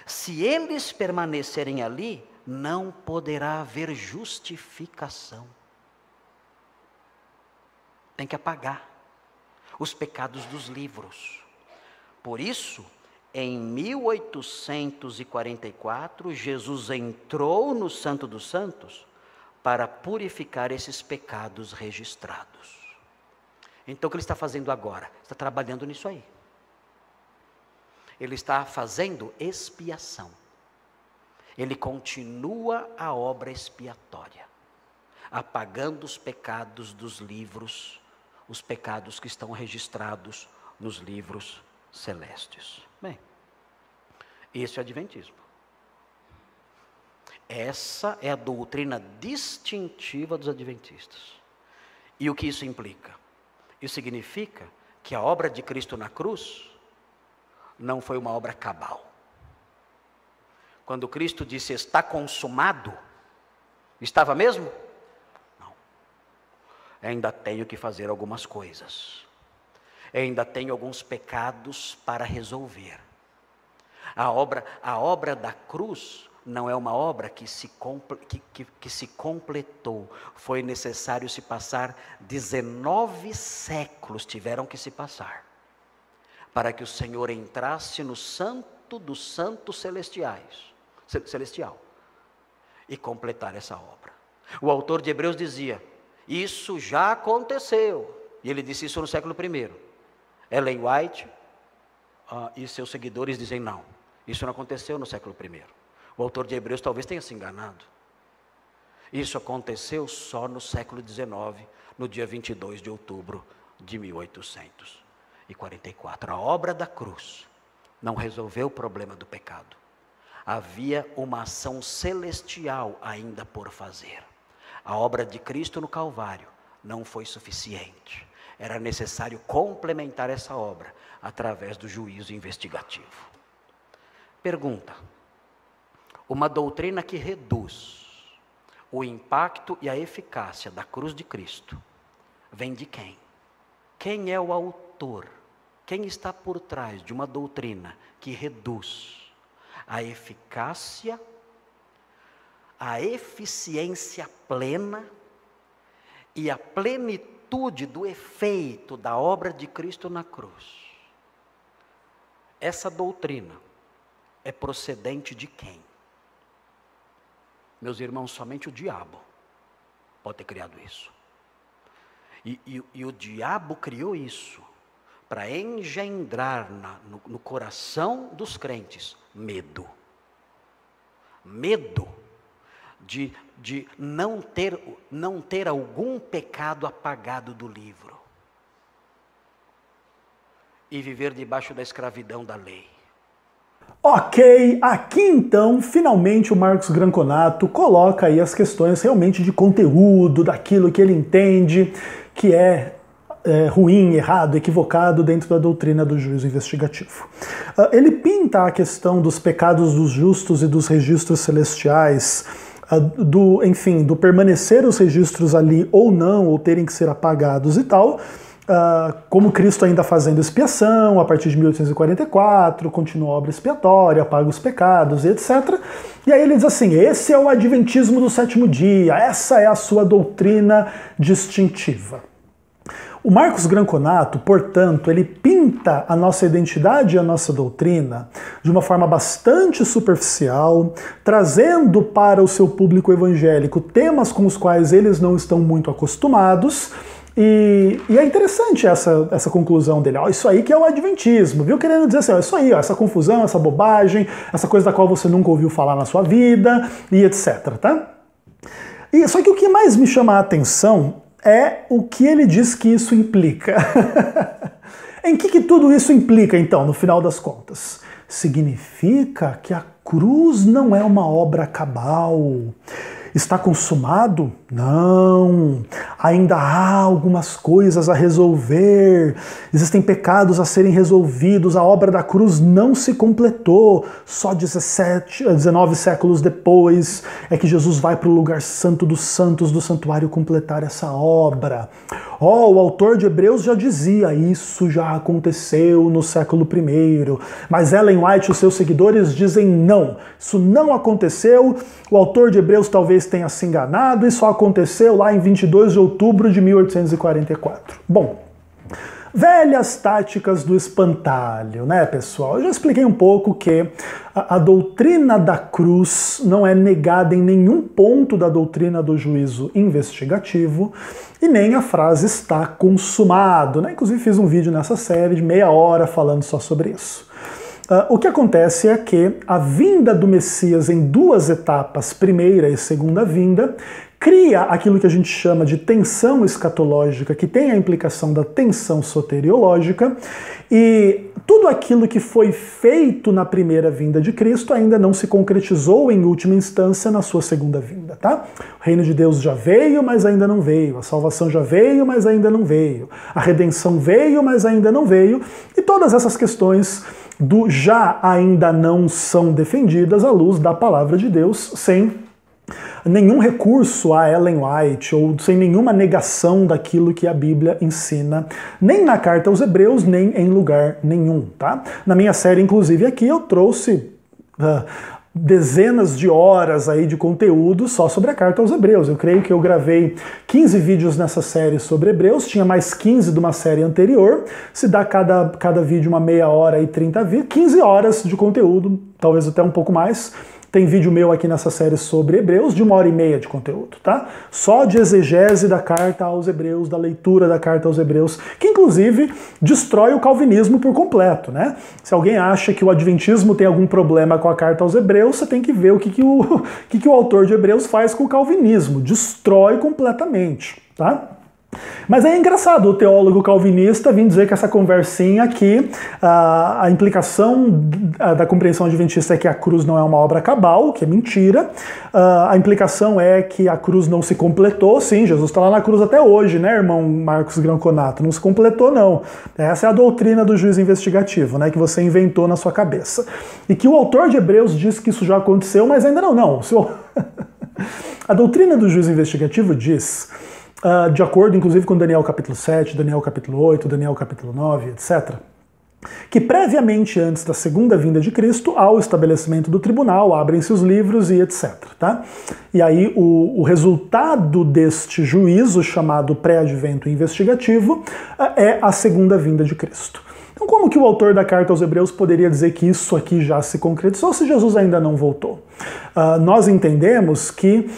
Se eles permanecerem ali, não poderá haver justificação. Tem que apagar os pecados dos livros. Por isso, em 1844, Jesus entrou no Santo dos Santos para purificar esses pecados registrados. Então, o que ele está fazendo agora? Está trabalhando nisso aí. Ele está fazendo expiação. Ele continua a obra expiatória, apagando os pecados dos livros, os pecados que estão registrados nos livros celestes. Bem, esse é o adventismo. Essa é a doutrina distintiva dos adventistas. E o que isso implica? Isso significa que a obra de Cristo na cruz não foi uma obra cabal. Quando Cristo disse está consumado, estava mesmo? Não. Ainda tenho que fazer algumas coisas. Ainda tenho alguns pecados para resolver. A obra da cruz não é uma obra que se completou. Foi necessário se passar 19 séculos, tiveram que se passar, para que o Senhor entrasse no santo dos santos celestial e completar essa obra. O autor de Hebreus dizia, isso já aconteceu, e ele disse isso no século I. Ellen White e seus seguidores dizem não, isso não aconteceu no século I. O autor de Hebreus talvez tenha se enganado. Isso aconteceu só no século XIX, no dia 22 de outubro de 1844. A obra da cruz não resolveu o problema do pecado. Havia uma ação celestial ainda por fazer. A obra de Cristo no Calvário não foi suficiente. Era necessário complementar essa obra através do juízo investigativo. Pergunta: uma doutrina que reduz o impacto e a eficácia da cruz de Cristo vem de quem? Quem é o autor? Quem está por trás de uma doutrina que reduz a eficácia, a eficiência plena e a plenitude do efeito da obra de Cristo na cruz? Essa doutrina é procedente de quem? Meus irmãos, somente o diabo pode ter criado isso. E o diabo criou isso para engendrar no coração dos crentes medo. Medo de não ter algum pecado apagado do livro. E viver debaixo da escravidão da lei. Ok, aqui então, finalmente o Marcos Granconato coloca aí as questões realmente de conteúdo, daquilo que ele entende que é ruim, errado, equivocado dentro da doutrina do juízo investigativo. Ele pinta a questão dos pecados dos justos e dos registros celestiais, do permanecer os registros ali ou não, ou terem que ser apagados e tal, como Cristo ainda fazendo expiação, a partir de 1844, continua a obra expiatória, apaga os pecados e etc. E aí ele diz assim, esse é o adventismo do sétimo dia, essa é a sua doutrina distintiva. O Marcos Granconato, portanto, ele pinta a nossa identidade e a nossa doutrina de uma forma bastante superficial, trazendo para o seu público evangélico temas com os quais eles não estão muito acostumados. E é interessante essa conclusão dele. Isso aí que é o adventismo, viu? Querendo dizer assim, isso aí, essa confusão, essa bobagem, essa coisa da qual você nunca ouviu falar na sua vida, e etc, tá? Só que o que mais me chama a atenção é o que ele diz que isso implica. Em que tudo isso implica, então, no final das contas? Significa que a cruz não é uma obra cabal. Está consumado? Não. Ainda há algumas coisas a resolver. Existem pecados a serem resolvidos. A obra da cruz não se completou. Só 19 séculos depois é que Jesus vai para o lugar santo dos santos do santuário completar essa obra. O autor de Hebreus já dizia, isso já aconteceu no século I. Mas Ellen White e os seus seguidores dizem não. Isso não aconteceu. O autor de Hebreus talvez tenha se enganado e só aconteceu lá em 22 de outubro de 1844. Bom, velhas táticas do espantalho, né, pessoal? Eu já expliquei um pouco que a doutrina da cruz não é negada em nenhum ponto da doutrina do juízo investigativo e nem a frase está consumado, né? Inclusive fiz um vídeo nessa série de meia hora falando só sobre isso. O que acontece é que a vinda do Messias em duas etapas, primeira e segunda vinda, cria aquilo que a gente chama de tensão escatológica, que tem a implicação da tensão soteriológica, e tudo aquilo que foi feito na primeira vinda de Cristo ainda não se concretizou em última instância na sua segunda vinda, tá? O reino de Deus já veio, mas ainda não veio. A salvação já veio, mas ainda não veio. A redenção veio, mas ainda não veio. E todas essas questões do já ainda não são defendidas à luz da palavra de Deus, sem nenhum recurso a Ellen White ou sem nenhuma negação daquilo que a Bíblia ensina, nem na carta aos Hebreus, nem em lugar nenhum, tá? Na minha série, inclusive, aqui eu trouxe dezenas de horas aí de conteúdo só sobre a carta aos Hebreus. Eu creio que eu gravei 15 vídeos nessa série sobre Hebreus, tinha mais 15 de uma série anterior, se dá cada vídeo uma meia hora e 30 vídeos, 15 horas de conteúdo, talvez até um pouco mais. Tem vídeo meu aqui nessa série sobre Hebreus, de 1h30 de conteúdo, tá? Só de exegese da carta aos Hebreus, da leitura da carta aos Hebreus, que inclusive destrói o calvinismo por completo, né? Se alguém acha que o adventismo tem algum problema com a carta aos Hebreus, você tem que ver o que o autor de Hebreus faz com o calvinismo. Destrói completamente, tá? Mas é engraçado o teólogo calvinista vir dizer que essa conversinha aqui, a implicação da compreensão adventista é que a cruz não é uma obra cabal, que é mentira. A implicação é que a cruz não se completou. Sim, Jesus está lá na cruz até hoje, né, irmão Marcos Granconato? Não se completou, não. Essa é a doutrina do juiz investigativo, né, que você inventou na sua cabeça. E que o autor de Hebreus diz que isso já aconteceu, mas ainda não. Não. A doutrina do juiz investigativo diz... de acordo, inclusive, com Daniel capítulo 7, Daniel capítulo 8, Daniel capítulo 9, etc., que previamente antes da segunda vinda de Cristo, há o estabelecimento do tribunal, abrem-se os livros e etc. Tá? E aí o resultado deste juízo, chamado pré-advento investigativo, é a segunda vinda de Cristo. Então, como que o autor da carta aos Hebreus poderia dizer que isso aqui já se concretizou se Jesus ainda não voltou? Nós entendemos que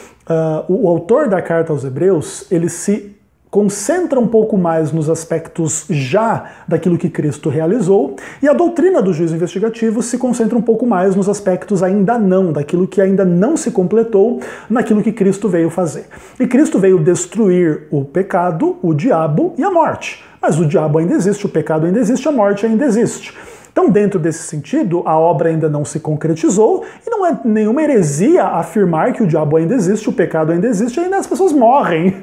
o autor da carta aos Hebreus, ele se concentra um pouco mais nos aspectos já daquilo que Cristo realizou, e a doutrina do juízo investigativo se concentra um pouco mais nos aspectos ainda não, daquilo que ainda não se completou, naquilo que Cristo veio fazer. E Cristo veio destruir o pecado, o diabo e a morte. Mas o diabo ainda existe, o pecado ainda existe, a morte ainda existe. Então, dentro desse sentido, a obra ainda não se concretizou e não é nenhuma heresia afirmar que o diabo ainda existe, o pecado ainda existe e ainda as pessoas morrem.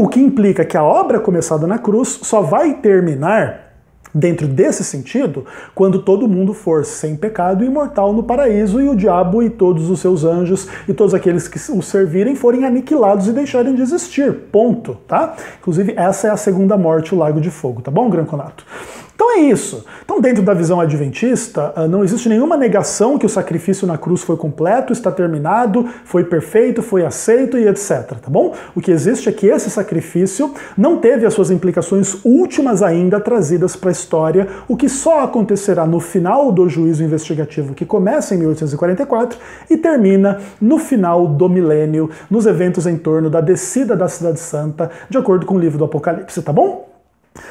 O que implica que a obra começada na cruz só vai terminar dentro desse sentido, quando todo mundo for sem pecado e imortal no paraíso e o diabo e todos os seus anjos e todos aqueles que o servirem forem aniquilados e deixarem de existir. Ponto, tá? Inclusive, essa é a segunda morte, o lago de fogo, tá bom, Granconato? Então é isso. Então, dentro da visão adventista, não existe nenhuma negação que o sacrifício na cruz foi completo, está terminado, foi perfeito, foi aceito e etc. Tá bom? O que existe é que esse sacrifício não teve as suas implicações últimas ainda trazidas para a história, o que só acontecerá no final do juízo investigativo que começa em 1844 e termina no final do milênio, nos eventos em torno da descida da Cidade Santa, de acordo com o livro do Apocalipse, tá bom?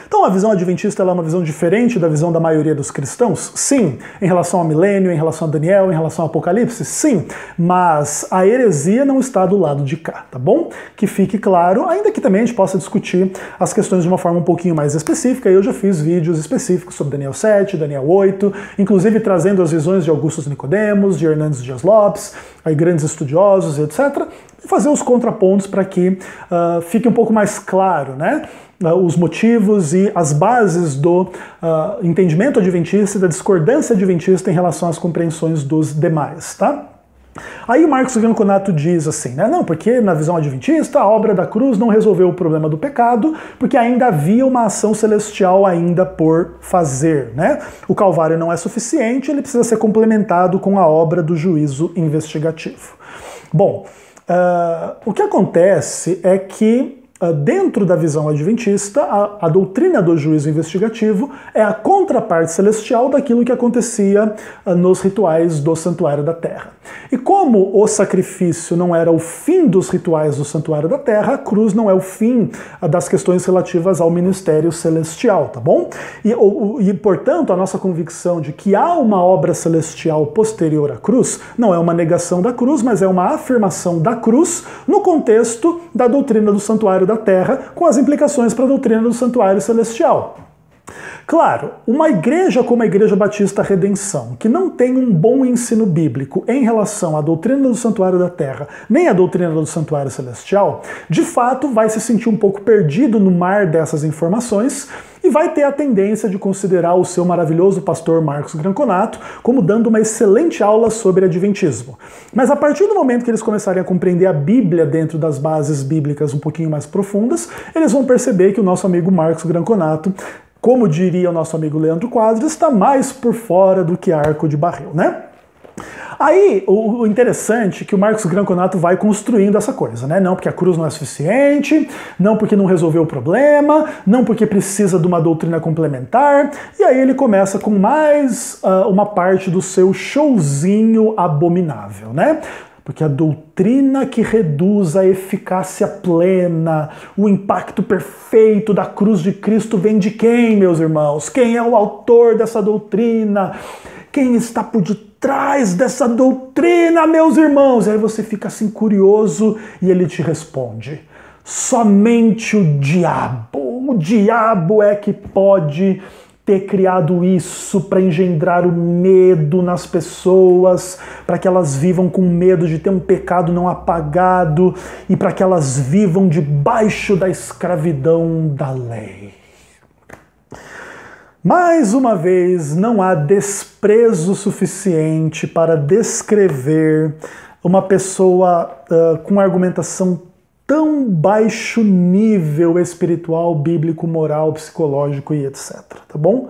Então a visão adventista é uma visão diferente da visão da maioria dos cristãos? Sim. Em relação ao milênio, em relação a Daniel, em relação ao Apocalipse? Sim. Mas a heresia não está do lado de cá, tá bom? Que fique claro, ainda que também a gente possa discutir as questões de uma forma um pouquinho mais específica. Eu já fiz vídeos específicos sobre Daniel 7, Daniel 8, inclusive trazendo as visões de Augusto Nicodemos, de Hernandes Dias Lopes, aí grandes estudiosos, etc., e fazer os contrapontos para que fique um pouco mais claro, né? Os motivos e as bases do entendimento adventista e da discordância adventista em relação às compreensões dos demais, tá? Aí o Marcos Granconato diz assim, né? Não, porque na visão adventista a obra da cruz não resolveu o problema do pecado, porque ainda havia uma ação celestial ainda por fazer, né? O Calvário não é suficiente, ele precisa ser complementado com a obra do juízo investigativo. Bom, o que acontece é que dentro da visão adventista, a doutrina do juízo investigativo é a contraparte celestial daquilo que acontecia nos rituais do Santuário da Terra. E como o sacrifício não era o fim dos rituais do Santuário da Terra, a cruz não é o fim das questões relativas ao ministério celestial, tá bom? E portanto, a nossa convicção de que há uma obra celestial posterior à cruz não é uma negação da cruz, mas é uma afirmação da cruz no contexto da doutrina do Santuário da Terra, com as implicações para a doutrina do Santuário Celestial. Claro, uma igreja como a Igreja Batista Redenção, que não tem um bom ensino bíblico em relação à doutrina do Santuário da Terra, nem à doutrina do Santuário Celestial, de fato vai se sentir um pouco perdido no mar dessas informações e vai ter a tendência de considerar o seu maravilhoso pastor Marcos Granconato como dando uma excelente aula sobre adventismo. Mas a partir do momento que eles começarem a compreender a Bíblia dentro das bases bíblicas um pouquinho mais profundas, eles vão perceber que o nosso amigo Marcos Granconato, como diria o nosso amigo Leandro Quadros, está mais por fora do que arco de barril, né? Aí, o interessante é que o Marcos Granconato vai construindo essa coisa, né? Não porque a cruz não é suficiente, não porque não resolveu o problema, não porque precisa de uma doutrina complementar, e aí ele começa com mais uma parte do seu showzinho abominável, né? Porque a doutrina que reduz a eficácia plena, o impacto perfeito da cruz de Cristo vem de quem, meus irmãos? Quem é o autor dessa doutrina? Quem está por detrás dessa doutrina, meus irmãos? E aí você fica assim curioso e ele te responde: somente o diabo. O diabo é que pode ter criado isso para engendrar o medo nas pessoas, para que elas vivam com medo de ter um pecado não apagado e para que elas vivam debaixo da escravidão da lei. Mais uma vez, não há desprezo suficiente para descrever uma pessoa com argumentação tão baixo nível espiritual, bíblico, moral, psicológico e etc. Tá bom?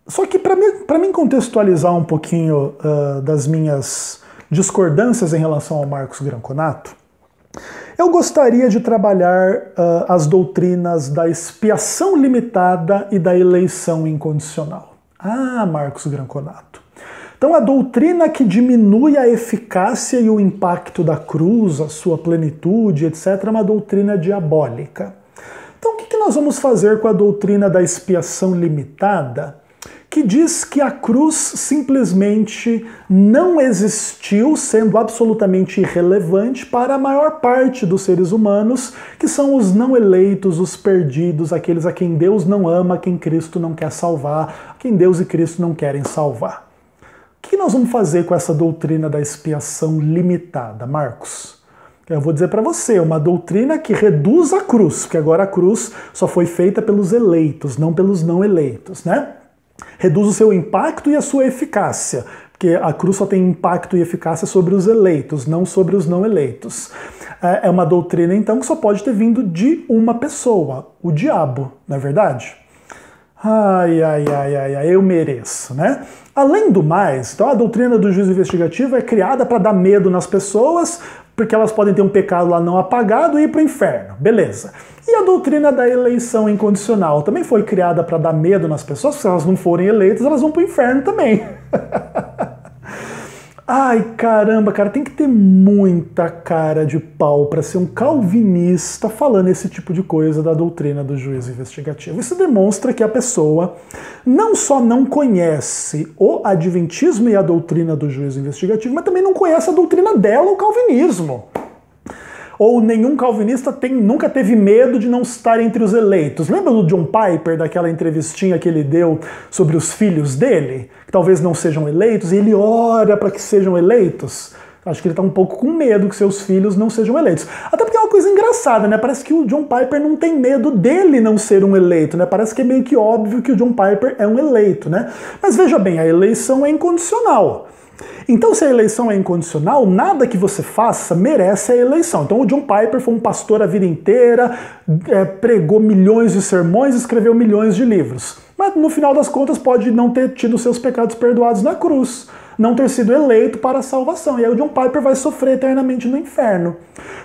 Só que para mim contextualizar um pouquinho das minhas discordâncias em relação ao Marcos Granconato, eu gostaria de trabalhar as doutrinas da expiação limitada e da eleição incondicional. Ah, Marcos Granconato. Então a doutrina que diminui a eficácia e o impacto da cruz, a sua plenitude, etc., é uma doutrina diabólica. Então o que nós vamos fazer com a doutrina da expiação limitada, que diz que a cruz simplesmente não existiu, sendo absolutamente irrelevante para a maior parte dos seres humanos, que são os não eleitos, os perdidos, aqueles a quem Deus não ama, a quem Cristo não quer salvar, a quem Deus e Cristo não querem salvar? O que nós vamos fazer com essa doutrina da expiação limitada, Marcos? Eu vou dizer para você, uma doutrina que reduz a cruz, porque agora a cruz só foi feita pelos eleitos, não pelos não eleitos, né? Reduz o seu impacto e a sua eficácia, porque a cruz só tem impacto e eficácia sobre os eleitos, não sobre os não eleitos. É uma doutrina, então, que só pode ter vindo de uma pessoa, o diabo, não é verdade? Ai, eu mereço, né? Além do mais, então a doutrina do juízo investigativo é criada para dar medo nas pessoas, porque elas podem ter um pecado lá não apagado e ir para o inferno. Beleza. E a doutrina da eleição incondicional também foi criada para dar medo nas pessoas, porque se elas não forem eleitas, elas vão para o inferno também. Ai, caramba, cara, tem que ter muita cara de pau para ser um calvinista falando esse tipo de coisa da doutrina do juízo investigativo. Isso demonstra que a pessoa não só não conhece o adventismo e a doutrina do juízo investigativo, mas também não conhece a doutrina dela, o calvinismo. Ou nenhum calvinista nunca teve medo de não estar entre os eleitos. Lembra do John Piper, daquela entrevistinha que ele deu sobre os filhos dele? Que talvez não sejam eleitos, e ele ora para que sejam eleitos? Acho que ele está um pouco com medo que seus filhos não sejam eleitos. Até porque é uma coisa engraçada, né? Parece que o John Piper não tem medo dele não ser um eleito, né? Parece que é meio que óbvio que o John Piper é um eleito, né? Mas veja bem, a eleição é incondicional. Então, se a eleição é incondicional, nada que você faça merece a eleição. Então, o John Piper foi um pastor a vida inteira, pregou milhões de sermões, escreveu milhões de livros. Mas, no final das contas, pode não ter tido seus pecados perdoados na cruz. não ter sido eleito para a salvação. E aí o John Piper vai sofrer eternamente no inferno.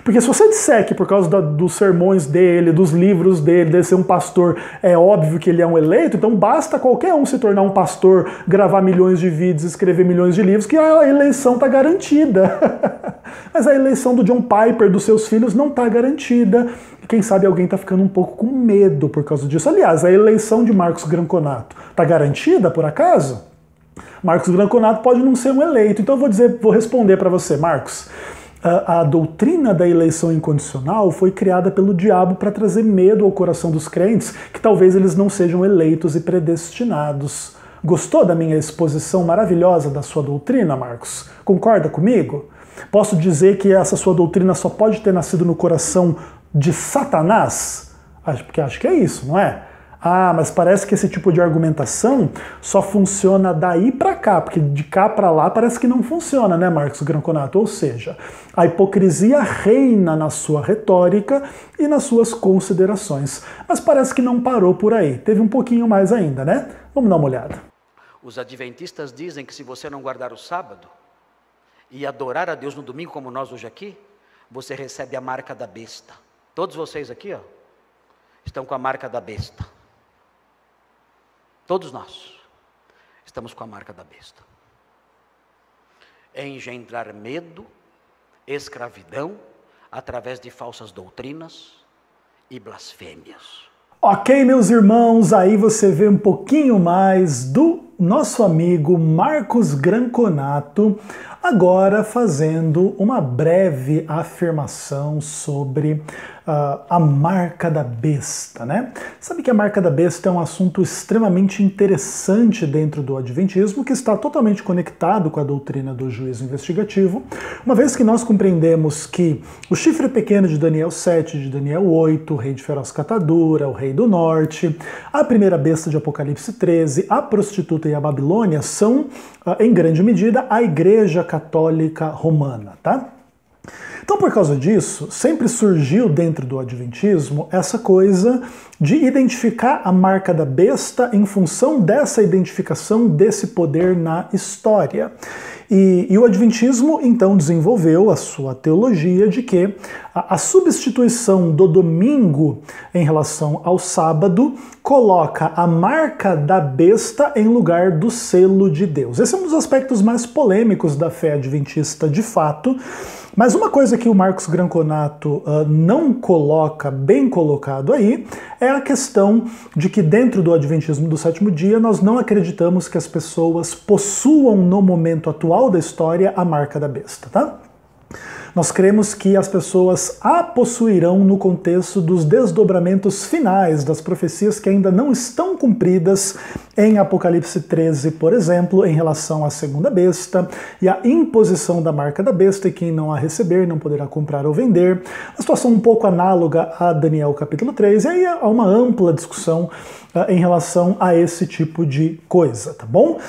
Porque se você disser que por causa dos sermões dele, dos livros dele, de ser um pastor, é óbvio que ele é um eleito, então basta qualquer um se tornar um pastor, gravar milhões de vídeos, escrever milhões de livros, que a eleição está garantida. Mas a eleição do John Piper, dos seus filhos, não está garantida. Quem sabe alguém está ficando um pouco com medo por causa disso. Aliás, a eleição de Marcos Granconato está garantida, por acaso? Marcos Granconato pode não ser um eleito. Então eu vou responder para você, Marcos. A doutrina da eleição incondicional foi criada pelo diabo para trazer medo ao coração dos crentes, que talvez eles não sejam eleitos e predestinados. Gostou da minha exposição maravilhosa da sua doutrina, Marcos? Concorda comigo? Posso dizer que essa sua doutrina só pode ter nascido no coração de Satanás? Porque acho que é isso, não é? Ah, mas parece que esse tipo de argumentação só funciona daí para cá, porque de cá para lá parece que não funciona, né, Marcos Granconato? Ou seja, a hipocrisia reina na sua retórica e nas suas considerações. Mas parece que não parou por aí, teve um pouquinho mais ainda, né? Vamos dar uma olhada. Os adventistas dizem que se você não guardar o sábado e adorar a Deus no domingo, como nós hoje aqui, você recebe a marca da besta. Todos vocês aqui, ó, estão com a marca da besta. Todos nós estamos com a marca da besta. É engendrar medo, escravidão, através de falsas doutrinas e blasfêmias. Ok, meus irmãos, aí você vê um pouquinho mais do nosso amigo Marcos Granconato, agora fazendo uma breve afirmação sobre a marca da besta, né? Sabe que a marca da besta é um assunto extremamente interessante dentro do Adventismo, que está totalmente conectado com a doutrina do juízo investigativo, uma vez que nós compreendemos que o chifre pequeno de Daniel 7, de Daniel 8, o rei de feroz catadura, o rei do norte, a primeira besta de Apocalipse 13, a prostituta e a Babilônia são, em grande medida, a Igreja Católica Romana, tá? Então, por causa disso, sempre surgiu dentro do Adventismo essa coisa de identificar a marca da besta em função dessa identificação desse poder na história. E o Adventismo, então, desenvolveu a sua teologia de que a substituição do domingo em relação ao sábado coloca a marca da besta em lugar do selo de Deus. Esse é um dos aspectos mais polêmicos da fé adventista, de fato. Mas uma coisa que o Marcos Granconato não coloca bem colocado aí é a questão de que dentro do Adventismo do sétimo dia nós não acreditamos que as pessoas possuam no momento atual da história a marca da besta, tá? Nós cremos que as pessoas a possuirão no contexto dos desdobramentos finais das profecias que ainda não estão cumpridas em Apocalipse 13, por exemplo, em relação à segunda besta e a imposição da marca da besta, e quem não a receber não poderá comprar ou vender. Uma situação um pouco análoga a Daniel capítulo 3, e aí há uma ampla discussão em relação a esse tipo de coisa, tá bom?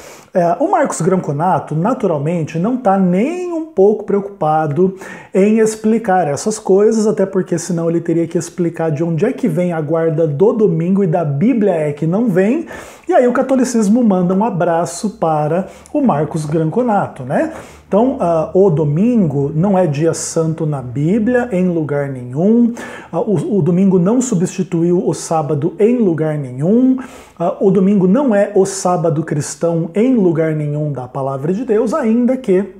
O Marcos Granconato, naturalmente, não está nem um pouco preocupado em explicar essas coisas, até porque senão ele teria que explicar de onde é que vem a guarda do domingo e da Bíblia é que não vem, e aí o catolicismo manda um abraço para o Marcos Granconato, né? Então, o domingo não é dia santo na Bíblia, em lugar nenhum. O domingo não substituiu o sábado em lugar nenhum. O domingo não é o sábado cristão em lugar nenhum da palavra de Deus, ainda que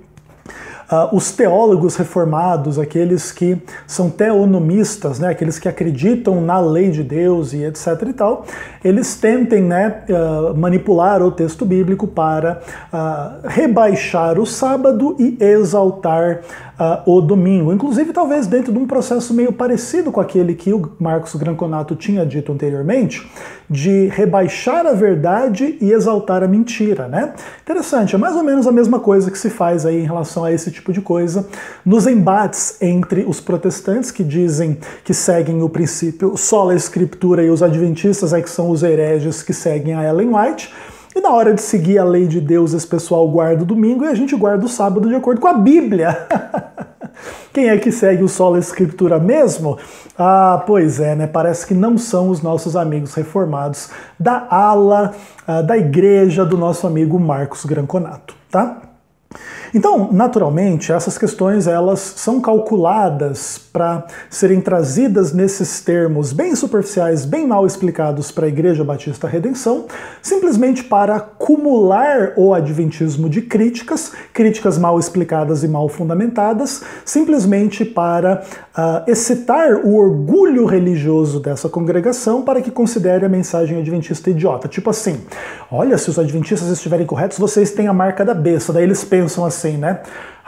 os teólogos reformados, aqueles que são teonomistas, né, aqueles que acreditam na lei de Deus e etc e tal, eles tentem, né, manipular o texto bíblico para rebaixar o sábado e exaltar o domingo. Inclusive, talvez dentro de um processo meio parecido com aquele que o Marcos Granconato tinha dito anteriormente, de rebaixar a verdade e exaltar a mentira, né? Interessante, é mais ou menos a mesma coisa que se faz aí em relação a esse tipo de coisa nos embates entre os protestantes, que dizem que seguem o princípio sola escritura, e os adventistas é que são os hereges que seguem a Ellen White. E na hora de seguir a lei de Deus, esse pessoal guarda o domingo e a gente guarda o sábado de acordo com a Bíblia. Quem é que segue o sola escritura mesmo? Ah, pois é, né? Parece que não são os nossos amigos reformados da ala da igreja do nosso amigo Marcos Granconato, tá? Então, naturalmente, essas questões elas são calculadas para serem trazidas nesses termos bem superficiais, bem mal explicados para a Igreja Batista Redenção, simplesmente para acumular o adventismo de críticas, críticas mal explicadas e mal fundamentadas, simplesmente para excitar o orgulho religioso dessa congregação para que considere a mensagem adventista idiota. Tipo assim, olha, se os adventistas estiverem corretos, vocês têm a marca da besta. Daí eles pensam assim, né?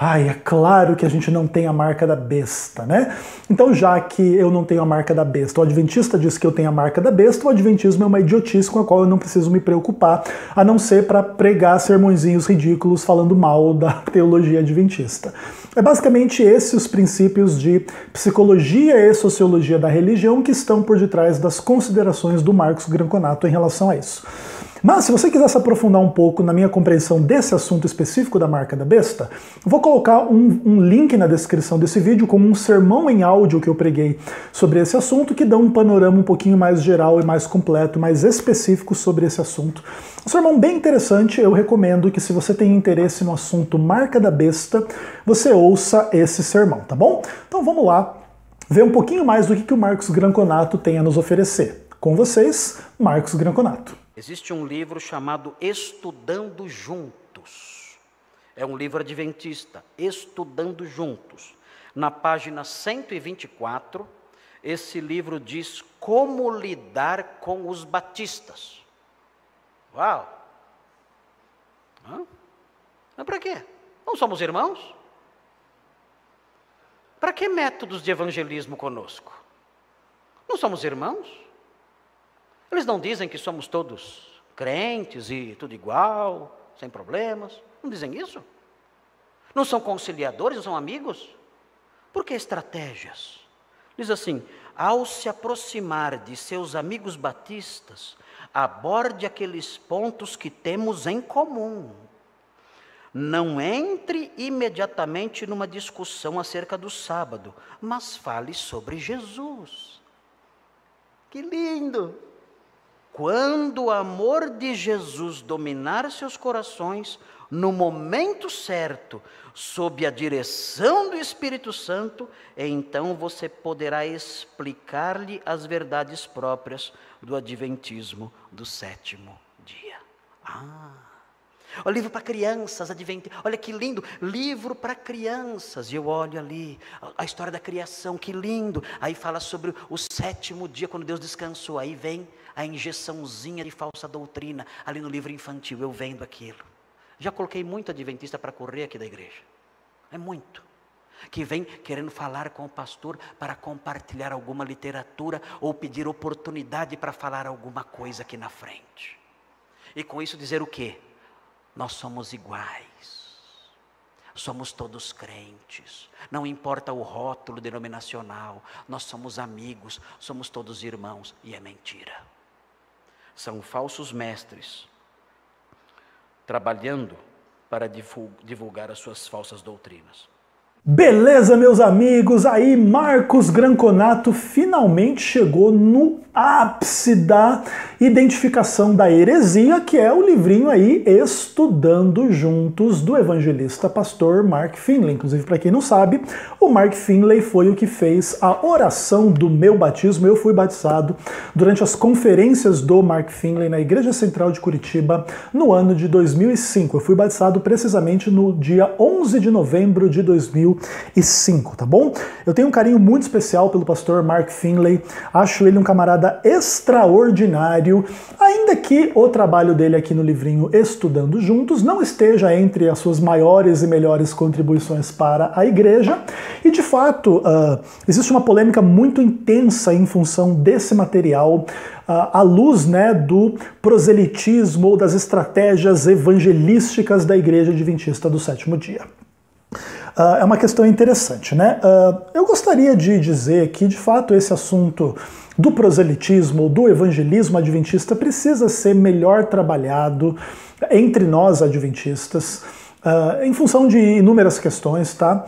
Ai, é claro que a gente não tem a marca da besta, né? Então, já que eu não tenho a marca da besta, o adventista diz que eu tenho a marca da besta, o adventismo é uma idiotice com a qual eu não preciso me preocupar, a não ser para pregar sermõezinhos ridículos falando mal da teologia adventista. É basicamente esses os princípios de psicologia e sociologia da religião que estão por detrás das considerações do Marcos Granconato em relação a isso. Mas se você quiser se aprofundar um pouco na minha compreensão desse assunto específico da marca da besta, eu vou colocar um link na descrição desse vídeo com um sermão em áudio que eu preguei sobre esse assunto, que dá um panorama um pouquinho mais geral e mais completo, mais específico sobre esse assunto. Um sermão bem interessante, eu recomendo que se você tem interesse no assunto marca da besta, você ouça esse sermão, tá bom? Então vamos lá ver um pouquinho mais do que o Marcos Granconato tem a nos oferecer. Com vocês, Marcos Granconato. Existe um livro chamado Estudando Juntos. É um livro adventista, Estudando Juntos. Na página 124, esse livro diz como lidar com os batistas. Uau! Mas para quê? Não somos irmãos? Para que métodos de evangelismo conosco? Não somos irmãos? Eles não dizem que somos todos crentes e tudo igual, sem problemas? Não dizem isso? Não são conciliadores, não são amigos? Por que estratégias? Diz assim, ao se aproximar de seus amigos batistas, aborde aqueles pontos que temos em comum. Não entre imediatamente numa discussão acerca do sábado, mas fale sobre Jesus. Que lindo! Quando o amor de Jesus dominar seus corações, no momento certo, sob a direção do Espírito Santo, então você poderá explicar-lhe as verdades próprias do adventismo do sétimo dia. O livro para crianças, olha que lindo, livro para crianças, e eu olho ali, a história da criação, que lindo, aí fala sobre o sétimo dia, quando Deus descansou, aí vem a injeçãozinha de falsa doutrina, ali no livro infantil, eu vendo aquilo. Já coloquei muito adventista para correr aqui da igreja, é muito, que vem querendo falar com o pastor para compartilhar alguma literatura, ou pedir oportunidade para falar alguma coisa aqui na frente, e com isso dizer o quê? Nós somos iguais, somos todos crentes, não importa o rótulo denominacional, nós somos amigos, somos todos irmãos, e é mentira. São falsos mestres, trabalhando para divulgar as suas falsas doutrinas. Beleza, meus amigos, aí Marcos Granconato finalmente chegou no ápice da identificação da heresia, que é o livrinho aí Estudando Juntos, do evangelista pastor Mark Finley. Inclusive, para quem não sabe, o Mark Finley foi o que fez a oração do meu batismo. Eu fui batizado durante as conferências do Mark Finley na Igreja Central de Curitiba no ano de 2005. Eu fui batizado precisamente no dia 11 de novembro de 2005, tá bom? Eu tenho um carinho muito especial pelo pastor Mark Finley, acho ele um camarada extraordinário, ainda que o trabalho dele aqui no livrinho Estudando Juntos não esteja entre as suas maiores e melhores contribuições para a igreja, e de fato existe uma polêmica muito intensa em função desse material, à luz, né, do proselitismo ou das estratégias evangelísticas da Igreja Adventista do Sétimo Dia. É uma questão interessante, né? Eu gostaria de dizer que, de fato, esse assunto do proselitismo, do evangelismo adventista, precisa ser melhor trabalhado entre nós adventistas, em função de inúmeras questões, tá?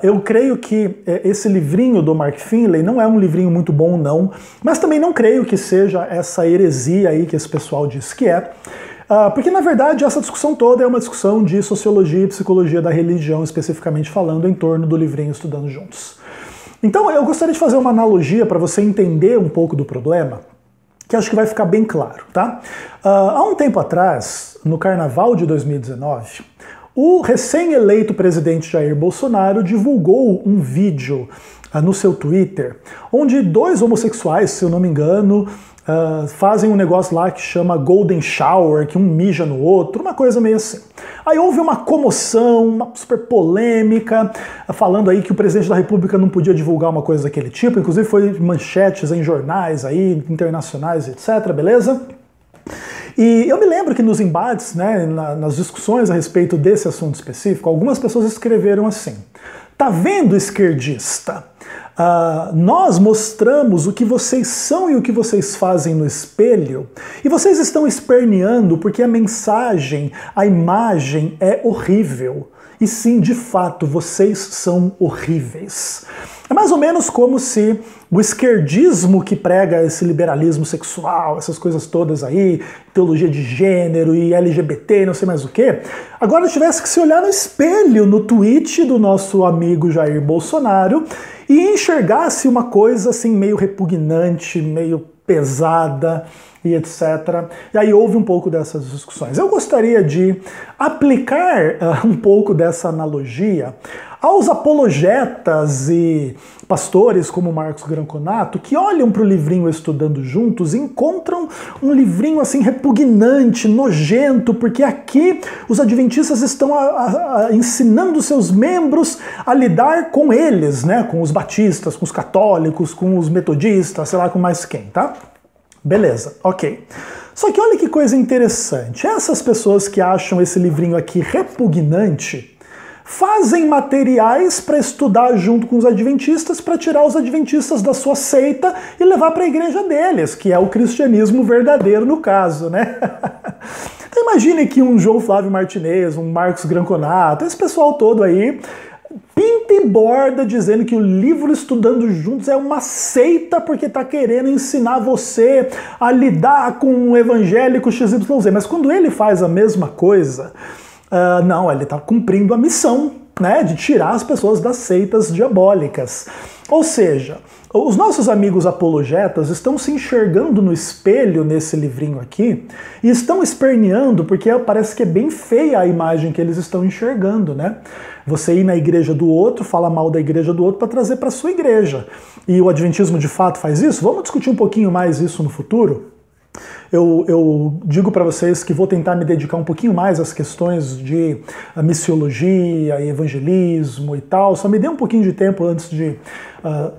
Eu creio que esse livrinho do Mark Finley não é um livrinho muito bom, não, mas também não creio que seja essa heresia aí que esse pessoal diz que é. Porque, na verdade, essa discussão toda é uma discussão de sociologia e psicologia da religião, especificamente falando, em torno do livrinho Estudando Juntos. Então, eu gostaria de fazer uma analogia para você entender um pouco do problema, que acho que vai ficar bem claro, tá? Há um tempo atrás, no Carnaval de 2019, o recém-eleito presidente Jair Bolsonaro divulgou um vídeo no seu Twitter, onde dois homossexuais, se eu não me engano, fazem um negócio lá que chama Golden Shower, que um mija no outro, uma coisa meio assim. Aí houve uma comoção, uma super polêmica, falando aí que o presidente da República não podia divulgar uma coisa daquele tipo, inclusive foi manchetes em jornais aí, internacionais, etc, beleza? E eu me lembro que nos embates, né, nas discussões a respeito desse assunto específico, algumas pessoas escreveram assim: tá vendo, esquerdista? Nós mostramos o que vocês são e o que vocês fazem no espelho, e vocês estão esperneando porque a mensagem, a imagem é horrível. E sim, de fato, vocês são horríveis. É mais ou menos como se o esquerdismo que prega esse liberalismo sexual, essas coisas todas aí, teologia de gênero e LGBT, não sei mais o que, agora tivesse que se olhar no espelho, no tweet do nosso amigo Jair Bolsonaro, e enxergasse uma coisa assim meio repugnante, meio pesada e etc. E aí houve um pouco dessas discussões. Eu gostaria de aplicar um pouco dessa analogia aos apologetas e pastores como Marcos Granconato, que olham para o livrinho Estudando Juntos e encontram um livrinho assim repugnante, nojento, porque aqui os adventistas estão ensinando seus membros a lidar com eles, né? Com os batistas, com os católicos, com os metodistas, sei lá com mais quem, tá? Beleza, ok. Só que olha que coisa interessante, essas pessoas que acham esse livrinho aqui repugnante fazem materiais para estudar junto com os adventistas, para tirar os adventistas da sua seita e levar para a igreja deles, que é o cristianismo verdadeiro no caso, né? Então imagine que um João Flávio Martinez, um Marcos Granconato, esse pessoal todo aí, pinta e borda dizendo que o livro Estudando Juntos é uma seita porque está querendo ensinar você a lidar com o evangélico XYZ. Mas quando ele faz a mesma coisa, não, ele está cumprindo a missão, né, de tirar as pessoas das seitas diabólicas. Ou seja, os nossos amigos apologetas estão se enxergando no espelho nesse livrinho aqui e estão esperneando porque parece que é bem feia a imagem que eles estão enxergando, né? Você ir na igreja do outro, falar mal da igreja do outro para trazer para sua igreja. E o adventismo de fato faz isso? Vamos discutir um pouquinho mais isso no futuro? Eu digo para vocês que vou tentar me dedicar um pouquinho mais às questões de missiologia e evangelismo e tal. Só me dê um pouquinho de tempo antes de...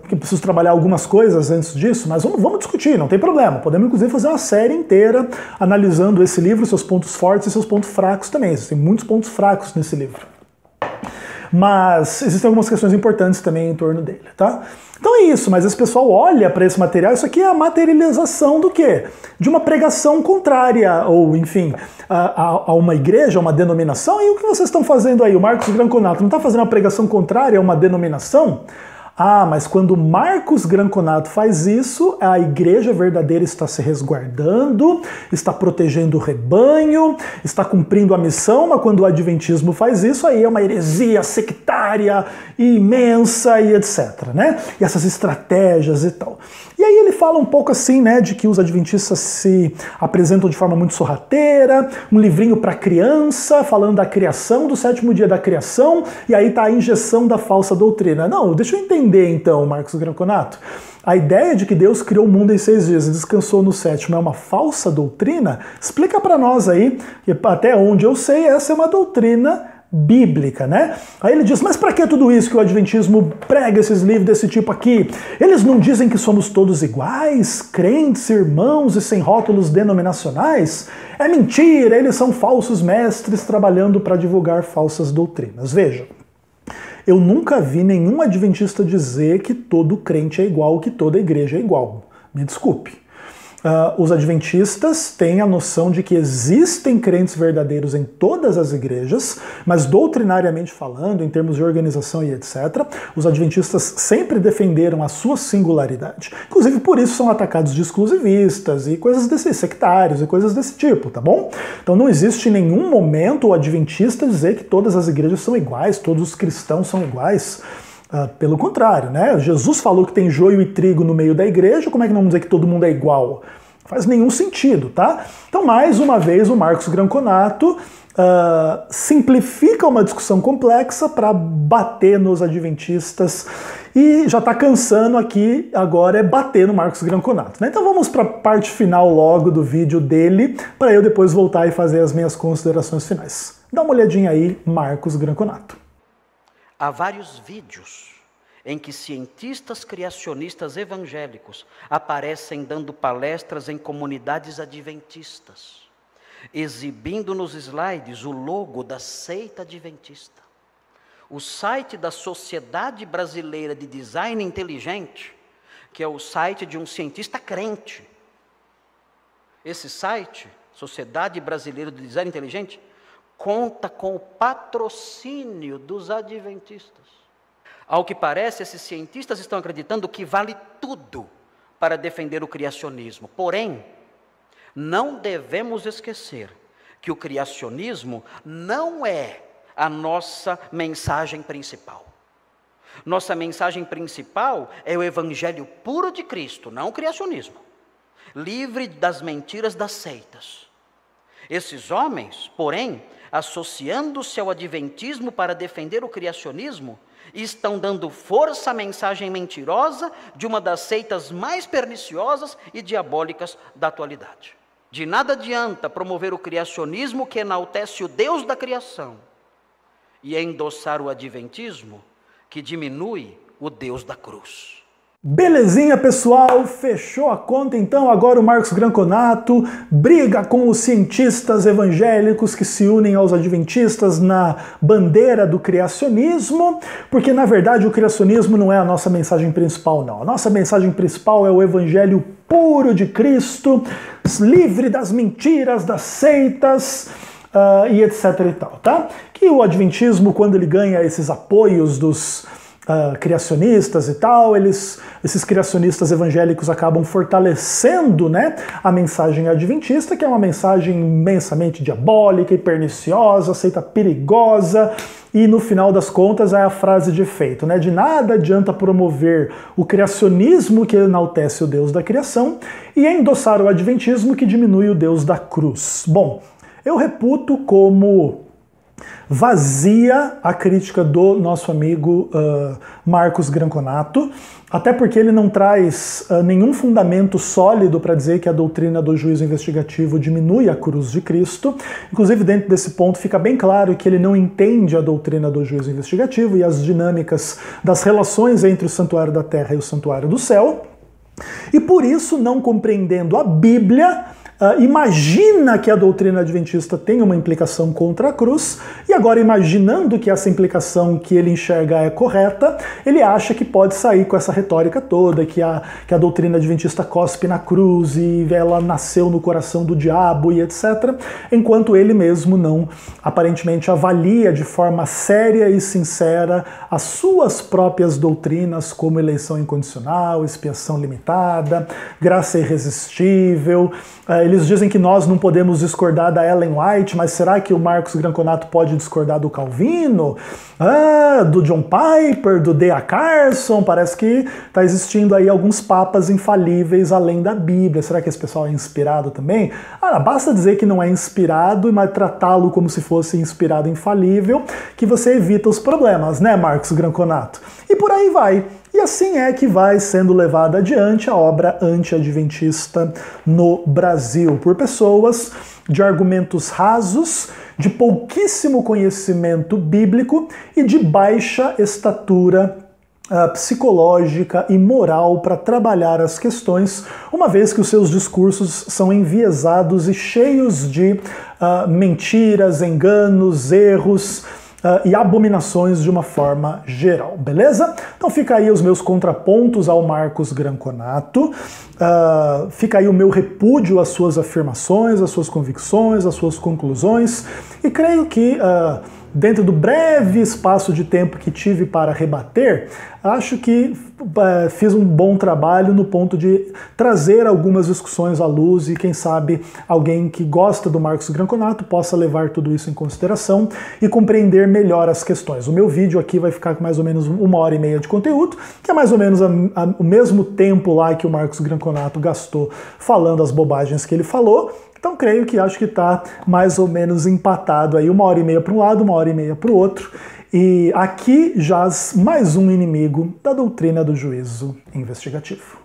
porque eu preciso trabalhar algumas coisas antes disso, mas vamos discutir, não tem problema. Podemos inclusive fazer uma série inteira analisando esse livro, seus pontos fortes e seus pontos fracos também. Existem muitos pontos fracos nesse livro. Mas existem algumas questões importantes também em torno dele, tá? Então é isso, mas esse pessoal olha para esse material, isso aqui é a materialização do quê? De uma pregação contrária, ou enfim, a uma igreja, a uma denominação. E o que vocês estão fazendo aí? O Marcos Granconato não está fazendo uma pregação contrária a uma denominação? Ah, mas quando Marcos Granconato faz isso, a igreja verdadeira está se resguardando, está protegendo o rebanho, está cumprindo a missão, mas quando o adventismo faz isso, aí é uma heresia sectária, imensa e etc, né? E essas estratégias e tal. E aí ele fala um pouco assim, né, de que os adventistas se apresentam de forma muito sorrateira, um livrinho para criança, falando da criação, do sétimo dia da criação, e aí tá a injeção da falsa doutrina. Não, deixa eu entender então, Marcos Granconato. A ideia de que Deus criou o mundo em 6 dias e descansou no sétimo é uma falsa doutrina? Explica para nós aí, que até onde eu sei, essa é uma doutrina bíblica, né? Aí ele diz, mas para que tudo isso que o adventismo prega esses livros desse tipo aqui? Eles não dizem que somos todos iguais, crentes, irmãos e sem rótulos denominacionais? É mentira, eles são falsos mestres trabalhando para divulgar falsas doutrinas. Veja, eu nunca vi nenhum adventista dizer que todo crente é igual, que toda igreja é igual. Me desculpe. os adventistas têm a noção de que existem crentes verdadeiros em todas as igrejas, mas doutrinariamente falando, em termos de organização e etc., os adventistas sempre defenderam a sua singularidade. Inclusive por isso são atacados de exclusivistas e coisas desses, sectários e coisas desse tipo, tá bom? Então não existe em nenhum momento o adventista dizer que todas as igrejas são iguais, todos os cristãos são iguais. Pelo contrário, né? Jesus falou que tem joio e trigo no meio da igreja, como é que não vamos dizer que todo mundo é igual? Faz nenhum sentido, tá? Então, mais uma vez, o Marcos Granconato simplifica uma discussão complexa para bater nos adventistas e já está cansando aqui, agora é bater no Marcos Granconato, né? Então vamos para a parte final logo do vídeo dele, para eu depois voltar e fazer as minhas considerações finais. Dá uma olhadinha aí, Marcos Granconato. Há vários vídeos em que cientistas criacionistas evangélicos aparecem dando palestras em comunidades adventistas, exibindo nos slides o logo da seita adventista. O site da Sociedade Brasileira de Design Inteligente, que é o site de um cientista crente. Esse site, Sociedade Brasileira de Design Inteligente, conta com o patrocínio dos adventistas. Ao que parece, esses cientistas estão acreditando que vale tudo para defender o criacionismo. Porém, não devemos esquecer que o criacionismo não é a nossa mensagem principal. Nossa mensagem principal é o evangelho puro de Cristo, não o criacionismo, livre das mentiras das seitas. Esses homens, porém, associando-se ao adventismo para defender o criacionismo, estão dando força à mensagem mentirosa de uma das seitas mais perniciosas e diabólicas da atualidade. De nada adianta promover o criacionismo que enaltece o Deus da criação e endossar o adventismo que diminui o Deus da cruz. Belezinha, pessoal, fechou a conta então. Agora o Marcos Granconato briga com os cientistas evangélicos que se unem aos adventistas na bandeira do criacionismo, porque na verdade o criacionismo não é a nossa mensagem principal, não. A nossa mensagem principal é o evangelho puro de Cristo, livre das mentiras, das seitas, e etc e tal, tá? Que o adventismo, quando ele ganha esses apoios dos criacionistas e tal, esses criacionistas evangélicos acabam fortalecendo, né, a mensagem adventista, que é uma mensagem imensamente diabólica e perniciosa, seita perigosa, e no final das contas é a frase de efeito, né? De nada adianta promover o criacionismo que enaltece o Deus da criação e endossar o adventismo que diminui o Deus da cruz. Bom, eu reputo como vazia a crítica do nosso amigo Marcos Granconato, até porque ele não traz nenhum fundamento sólido para dizer que a doutrina do juízo investigativo diminui a cruz de Cristo. Inclusive, dentro desse ponto, fica bem claro que ele não entende a doutrina do juízo investigativo e as dinâmicas das relações entre o santuário da terra e o santuário do céu. E por isso, não compreendendo a Bíblia, imagina que a doutrina adventista tem uma implicação contra a cruz, e agora imaginando que essa implicação que ele enxerga é correta, ele acha que pode sair com essa retórica toda, que a doutrina adventista cospe na cruz e ela nasceu no coração do diabo e etc., enquanto ele mesmo não, aparentemente, avalia de forma séria e sincera as suas próprias doutrinas, como eleição incondicional, expiação limitada, graça irresistível. Eles dizem que nós não podemos discordar da Ellen White, mas será que o Marcos Granconato pode discordar do Calvino? Do John Piper, do D.A. Carson? Parece que está existindo aí alguns papas infalíveis além da Bíblia. Será que esse pessoal é inspirado também? Basta dizer que não é inspirado, mas tratá-lo como se fosse inspirado infalível, que você evita os problemas, né, Marcos Granconato? E por aí vai. E assim é que vai sendo levada adiante a obra anti-adventista no Brasil, por pessoas de argumentos rasos, de pouquíssimo conhecimento bíblico e de baixa estatura psicológica e moral para trabalhar as questões, uma vez que os seus discursos são enviesados e cheios de mentiras, enganos, erros, e abominações de uma forma geral, beleza? Então fica aí os meus contrapontos ao Marcos Granconato, fica aí o meu repúdio às suas afirmações, às suas convicções, às suas conclusões, e creio que dentro do breve espaço de tempo que tive para rebater, acho que fiz um bom trabalho no ponto de trazer algumas discussões à luz e quem sabe alguém que gosta do Marcos Granconato possa levar tudo isso em consideração e compreender melhor as questões. O meu vídeo aqui vai ficar com mais ou menos 1h30 de conteúdo, que é mais ou menos o mesmo tempo lá que o Marcos Granconato gastou falando as bobagens que ele falou. Então creio que acho que está mais ou menos empatado aí, 1h30 para um lado, 1h30 para o outro. E aqui jaz mais um inimigo da doutrina do juízo investigativo.